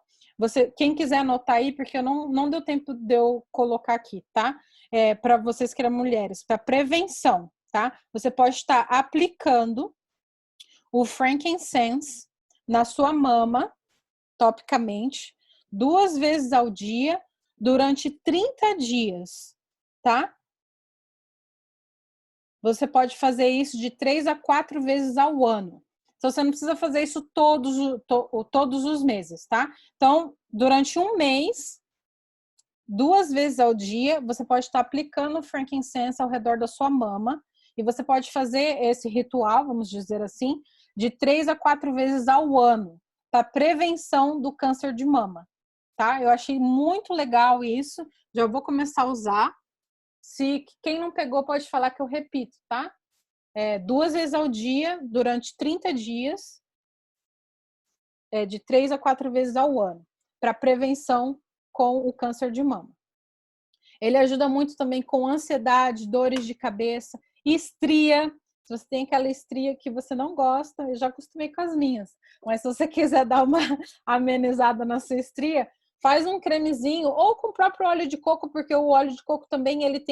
Quem quiser anotar aí, porque não deu tempo de eu colocar aqui, tá? Para vocês que eram mulheres, para prevenção, tá? Você pode estar aplicando o frankincense na sua mama, topicamente, 2 vezes ao dia, durante 30 dias, tá? Você pode fazer isso de 3 a 4 vezes ao ano. Então, você não precisa fazer isso todos os meses, tá? Então, durante um mês, 2 vezes ao dia, você pode estar aplicando o frankincense ao redor da sua mama. E você pode fazer esse ritual, vamos dizer assim, de 3 a 4 vezes ao ano, para prevenção do câncer de mama, tá? Eu achei muito legal isso. Já vou começar a usar. Se quem não pegou pode falar que eu repito, tá? 2 vezes ao dia, durante 30 dias, de 3 a 4 vezes ao ano, para prevenção com o câncer de mama. Ele ajuda muito também com ansiedade, dores de cabeça, estria. Se você tem aquela estria que você não gosta, eu já acostumei com as minhas, mas se você quiser dar uma amenizada na sua estria, faz um cremezinho ou com o próprio óleo de coco, porque o óleo de coco também ele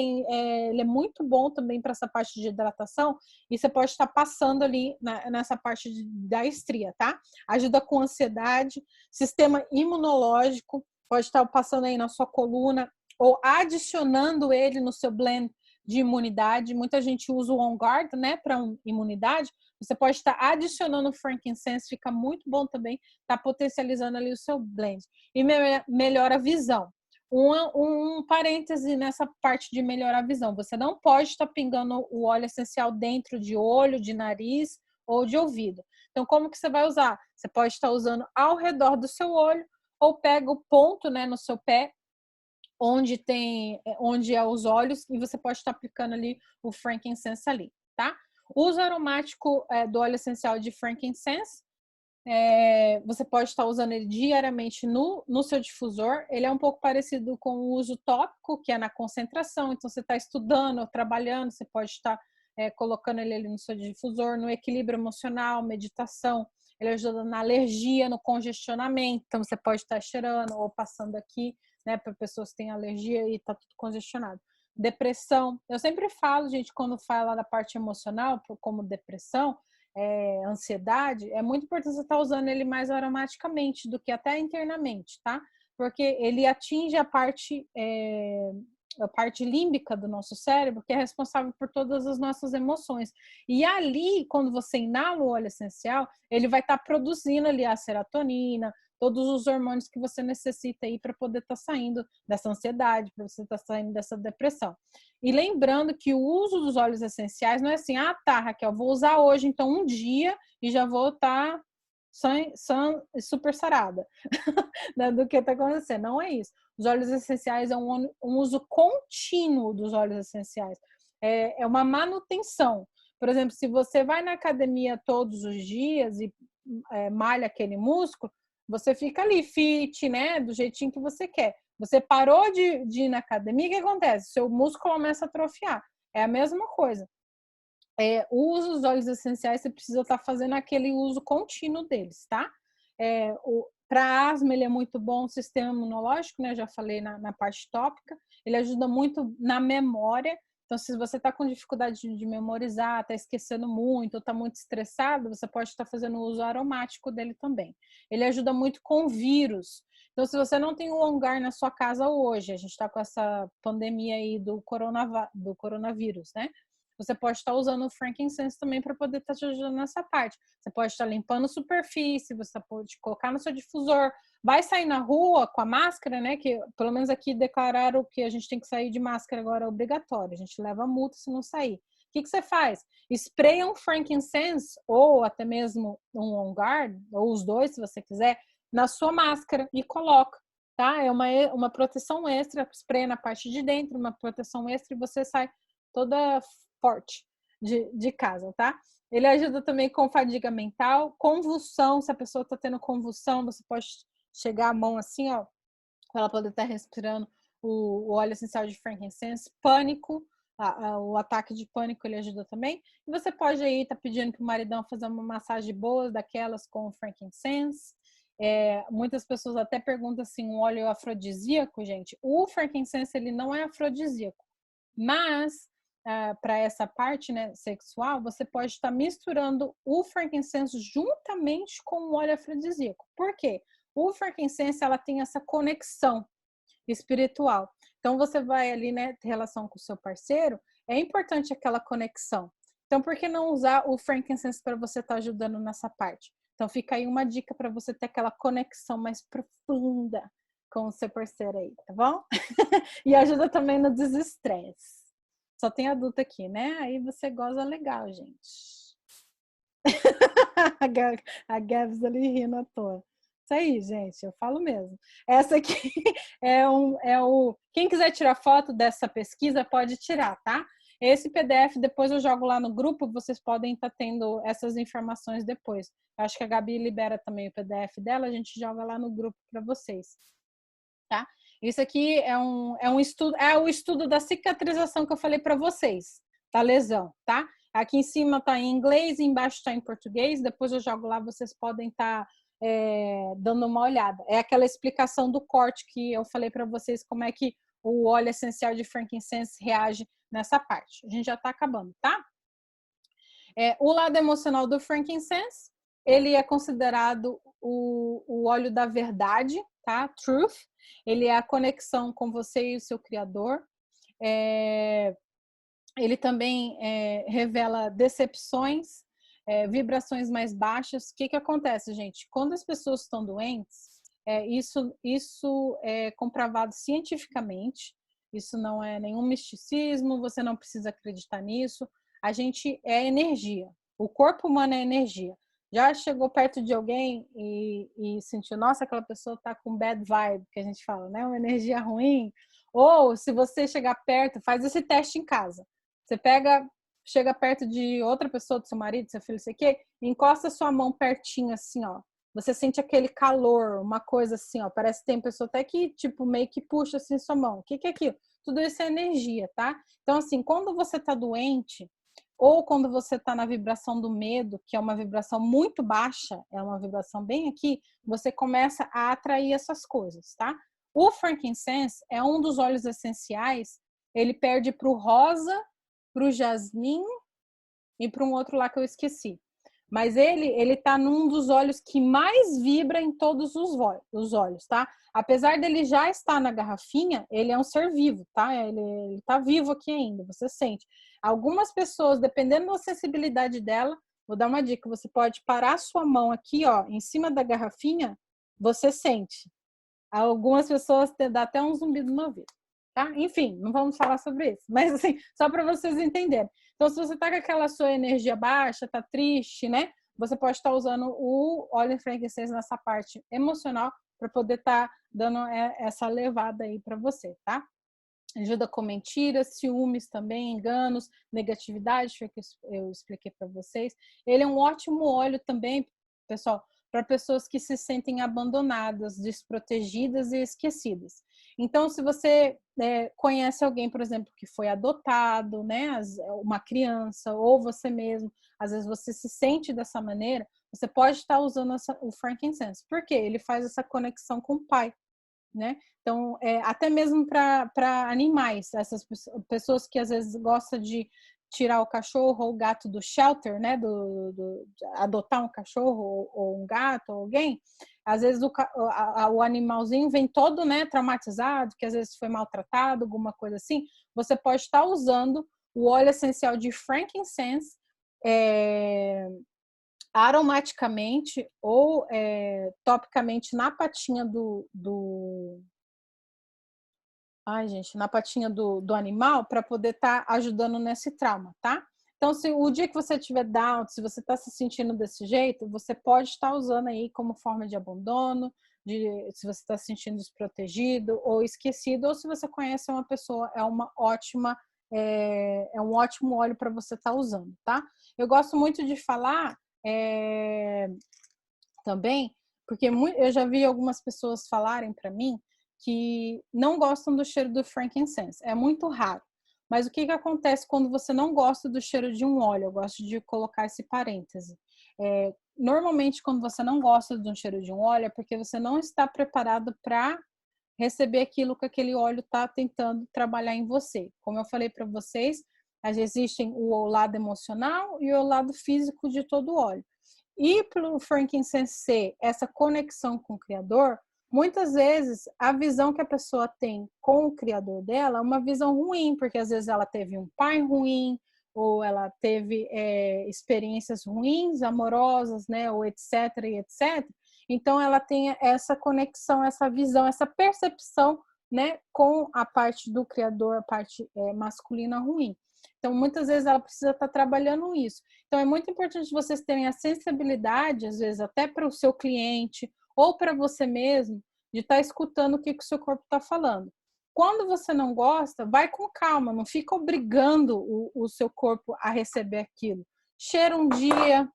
é muito bom também para essa parte de hidratação, e você pode estar passando ali nessa parte da estria, tá? Ajuda com ansiedade, sistema imunológico, pode estar passando aí na sua coluna ou adicionando ele no seu blend de imunidade. Muita gente usa o On Guard, né, para imunidade. Você pode estar adicionando o frankincense, fica muito bom também, tá potencializando ali o seu blend. E melhora a visão. Um parêntese nessa parte de melhorar a visão. Você não pode estar pingando o óleo essencial dentro de olho, de nariz ou de ouvido. Então, como que você vai usar? Você pode estar usando ao redor do seu olho ou pega o ponto, né, no seu pé, onde é os olhos, e você pode estar aplicando ali o frankincense ali, tá? O uso aromático do óleo essencial de frankincense, você pode estar usando ele diariamente no seu difusor. Ele é um pouco parecido com o uso tópico, que é na concentração. Então, você está estudando ou trabalhando, você pode estar colocando ele ali no seu difusor, no equilíbrio emocional, meditação. Ele ajuda na alergia, no congestionamento. Então, você pode estar cheirando ou passando aqui, né, para pessoas que têm alergia e tá tudo congestionado. Depressão. Eu sempre falo, gente, quando fala da parte emocional, como depressão, ansiedade, é muito importante você estar usando ele mais aromaticamente do que até internamente, tá? Porque ele atinge a parte límbica do nosso cérebro, que é responsável por todas as nossas emoções. E ali, quando você inala o óleo essencial, ele vai estar produzindo ali a serotonina, todos os hormônios que você necessita aí para poder estar saindo dessa ansiedade, para você estar saindo dessa depressão. E lembrando que o uso dos óleos essenciais não é assim, tá, Raquel, vou usar hoje, então um dia e já vou estar super sarada do que está acontecendo. Não é isso. Os óleos essenciais é um uso contínuo dos óleos essenciais. É uma manutenção. Por exemplo, se você vai na academia todos os dias e malha aquele músculo, você fica ali fit, né? Do jeitinho que você quer. Você parou de ir na academia, o que acontece? Seu músculo começa a atrofiar. É a mesma coisa. O uso dos óleos essenciais, você precisa estar fazendo aquele uso contínuo deles, tá? Para asma, ele é muito bom, o sistema imunológico, né? Já falei na parte tópica. Ele ajuda muito na memória. Então, se você está com dificuldade de memorizar, está esquecendo muito, está muito estressado, você pode estar fazendo o uso aromático dele também. Ele ajuda muito com vírus. Então, se você não tem um lugar na sua casa hoje, a gente está com essa pandemia aí do coronavírus, né? Você pode estar usando o frankincense também para poder estar te ajudando nessa parte. Você pode estar limpando superfície, você pode colocar no seu difusor. Vai sair na rua com a máscara, né? Que pelo menos aqui declararam que a gente tem que sair de máscara agora, é obrigatório. A gente leva multa se não sair. O que você faz? Espreia um frankincense ou até mesmo um On Guard, ou os dois, se você quiser, na sua máscara e coloca, tá? É uma proteção extra, espreia na parte de dentro, uma proteção extra, e você sai toda forte de casa, tá? Ele ajuda também com fadiga mental, convulsão. Se a pessoa está tendo convulsão, você pode chegar a mão assim, ó, para ela poder estar respirando o óleo essencial de frankincense. Pânico, o ataque de pânico, ele ajuda também. E você pode aí estar pedindo para o maridão fazer uma massagem boa daquelas com o frankincense. Muitas pessoas até perguntam assim, um óleo afrodisíaco, gente. O frankincense, ele não é afrodisíaco, mas para essa parte, né, sexual, você pode estar misturando o frankincense juntamente com o óleo afrodisíaco. Por quê? O frankincense, ela tem essa conexão espiritual. Então, você vai ali, né, ter relação com o seu parceiro, é importante aquela conexão. Então, por que não usar o frankincense para você estar ajudando nessa parte? Então, fica aí uma dica para você ter aquela conexão mais profunda com o seu parceiro aí, tá bom? E ajuda também no desestresse. Só tem adulto aqui, né? Aí você goza legal, gente. A Gabs ali rindo à toa. Isso aí, gente, eu falo mesmo. Essa aqui quem quiser tirar foto dessa pesquisa pode tirar, tá? Esse PDF depois eu jogo lá no grupo, vocês podem estar tendo essas informações depois. Eu acho que a Gabi libera também o PDF dela, a gente joga lá no grupo para vocês, tá? Isso aqui é um estudo, o estudo da cicatrização que eu falei para vocês, da lesão, tá? Aqui em cima está em inglês, embaixo está em português, depois eu jogo lá, vocês podem estar dando uma olhada. É aquela explicação do corte que eu falei para vocês, como é que o óleo essencial de frankincense reage nessa parte. A gente já está acabando, tá? O lado emocional do frankincense, ele é considerado o óleo da verdade, tá? Truth. Ele é a conexão com você e o seu criador. Ele também revela decepções, vibrações mais baixas. O que acontece, gente? Quando as pessoas estão doentes, isso é comprovado cientificamente, isso não é nenhum misticismo, você não precisa acreditar nisso. A gente é energia, o corpo humano é energia. Já chegou perto de alguém e sentiu, nossa, aquela pessoa tá com bad vibe, que a gente fala, né? Uma energia ruim. Ou se você chegar perto, faz esse teste em casa. Você chega perto de outra pessoa, do seu marido, seu filho, sei o quê, encosta sua mão pertinho assim, ó. Você sente aquele calor, uma coisa assim, ó. Parece que tem pessoa até que, tipo, meio que puxa assim sua mão. O que é aquilo? Tudo isso é energia, tá? Então, assim, quando você tá doente, ou quando você tá na vibração do medo, que é uma vibração muito baixa, é uma vibração bem aqui, você começa a atrair essas coisas, tá? O frankincense é um dos óleos essenciais, ele perde pro rosa, pro jasmim e para um outro lá que eu esqueci. Mas ele tá num dos óleos que mais vibra em todos os óleos, tá? Apesar dele já estar na garrafinha, ele é um ser vivo, tá? Ele tá vivo aqui ainda, você sente. Algumas pessoas, dependendo da sensibilidade dela, vou dar uma dica, você pode parar a sua mão aqui, ó, em cima da garrafinha, você sente. Algumas pessoas dá até um zumbido no ouvido, tá? Enfim, não vamos falar sobre isso, mas assim, só para vocês entenderem. Então, se você tá com aquela sua energia baixa, tá triste, né? Você pode estar usando o óleo frankincense nessa parte emocional para poder estar dando essa levada aí para você, tá? Ajuda com mentiras, ciúmes também, enganos, negatividade, que eu expliquei para vocês. Ele é um ótimo óleo também, pessoal, para pessoas que se sentem abandonadas, desprotegidas e esquecidas. Então, se você conhece alguém, por exemplo, que foi adotado, né, uma criança, ou você mesmo, às vezes você se sente dessa maneira, você pode estar usando o frankincense. Por quê? Ele faz essa conexão com o pai, né? Então, até mesmo para animais, essas pessoas que às vezes gostam de tirar o cachorro ou o gato do shelter, né? De adotar um cachorro ou um gato ou alguém, às vezes o animalzinho vem todo, né, traumatizado, que às vezes foi maltratado, alguma coisa assim. Você pode estar usando o óleo essencial de frankincense aromaticamente ou topicamente na patinha na patinha do animal para poder estar ajudando nesse trauma, tá? Então, se o dia que você tiver down, se você está se sentindo desse jeito, você pode estar usando aí como forma de abandono, se você está se sentindo desprotegido ou esquecido, ou se você conhece uma pessoa, é um ótimo óleo para você estar usando, tá? Eu gosto muito de falar também, porque eu já vi algumas pessoas falarem para mim que não gostam do cheiro do frankincense. É muito raro. Mas o que que acontece quando você não gosta do cheiro de um óleo? Eu gosto de colocar esse parêntese. Normalmente, quando você não gosta do cheiro de um óleo, é porque você não está preparado para receber aquilo que aquele óleo está tentando trabalhar em você. Como eu falei para vocês, existem o lado emocional e o lado físico de todo óleo. E para o frankincense ser essa conexão com o Criador, muitas vezes a visão que a pessoa tem com o Criador dela é uma visão ruim, porque às vezes ela teve um pai ruim, ou ela teve experiências ruins, amorosas, né, ou etc, e etc. Então, ela tem essa conexão, essa visão, essa percepção, né, com a parte do Criador, a parte masculina ruim. Então, muitas vezes ela precisa estar trabalhando isso. Então, é muito importante vocês terem a sensibilidade, às vezes até para o seu cliente ou para você mesmo, de estar escutando o que o seu corpo está falando. Quando você não gosta, vai com calma, não fica obrigando o seu corpo a receber aquilo. Cheira um dia.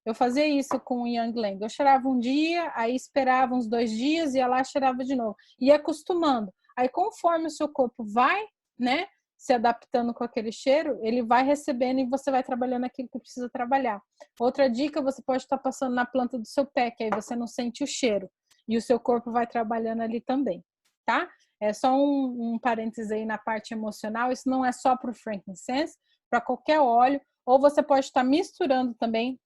Eu fazia isso com o Yang Lang. Eu cheirava um dia, aí esperava uns 2 dias, ia lá e cheirava de novo. Ia acostumando. Aí, conforme o seu corpo vai, né, se adaptando com aquele cheiro, ele vai recebendo e você vai trabalhando aquilo que precisa trabalhar. Outra dica, você pode estar passando na planta do seu pé, que aí você não sente o cheiro. E o seu corpo vai trabalhando ali também, tá? É só um parênteses aí na parte emocional. Isso não é só para o frankincense, para qualquer óleo. Ou você pode estar misturando também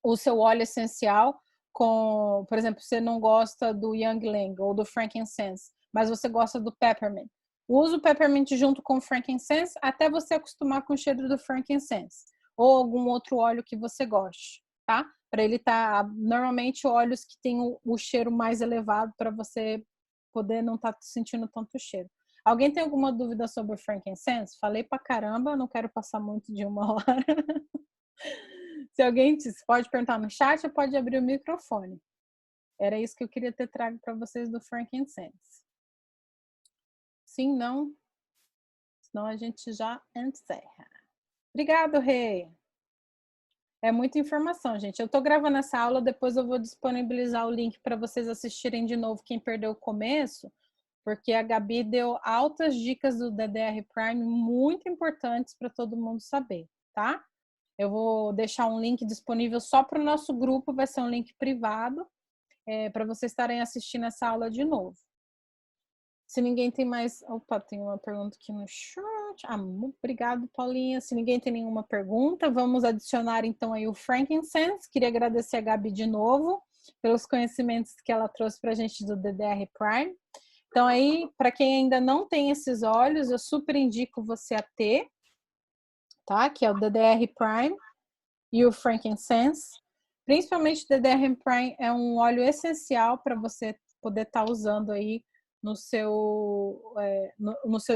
o seu óleo essencial com, por exemplo, você não gosta do Yang Lang ou do frankincense, mas você gosta do peppermint. Usa o peppermint junto com o frankincense até você acostumar com o cheiro do frankincense ou algum outro óleo que você goste, tá? Para ele estar, normalmente óleos que têm o cheiro mais elevado para você poder não estar sentindo tanto cheiro. Alguém tem alguma dúvida sobre o frankincense? Falei pra caramba, não quero passar muito de 1 hora. Se alguém pode perguntar no chat ou pode abrir o microfone. Era isso que eu queria ter trago para vocês do frankincense. Sim, não? Senão a gente já encerra. Obrigado, Rei. É muita informação, gente. Eu estou gravando essa aula, depois eu vou disponibilizar o link para vocês assistirem de novo quem perdeu o começo, porque a Gabi deu altas dicas do DDR Prime muito importantes para todo mundo saber, tá? Eu vou deixar um link disponível só para o nosso grupo, vai ser um link privado, para vocês estarem assistindo essa aula de novo. Se ninguém tem mais... Opa, tem uma pergunta aqui no chat. Obrigado, Paulinha. Se ninguém tem nenhuma pergunta, vamos adicionar então aí o frankincense. Queria agradecer a Gabi de novo pelos conhecimentos que ela trouxe para a gente do DDR Prime. Então aí, para quem ainda não tem esses óleos, eu super indico você a ter, tá? Que é o DDR Prime e o frankincense. Principalmente o DDR Prime é um óleo essencial para você poder estar usando aí no seu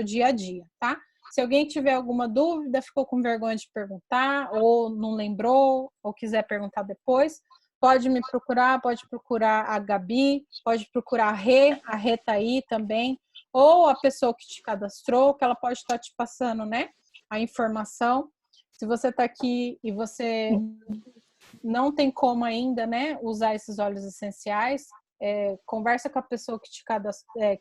dia a dia, tá? Se alguém tiver alguma dúvida, ficou com vergonha de perguntar, ou não lembrou, ou quiser perguntar depois, pode me procurar, pode procurar a Gabi, pode procurar a Rê tá aí também, ou a pessoa que te cadastrou, que ela pode estar te passando, né, a informação. Se você está aqui e você não tem como ainda, né, usar esses óleos essenciais, conversa com a pessoa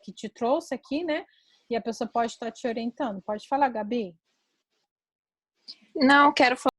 que te trouxe aqui, né, e a pessoa pode estar te orientando. Pode falar, Gabi? Não, quero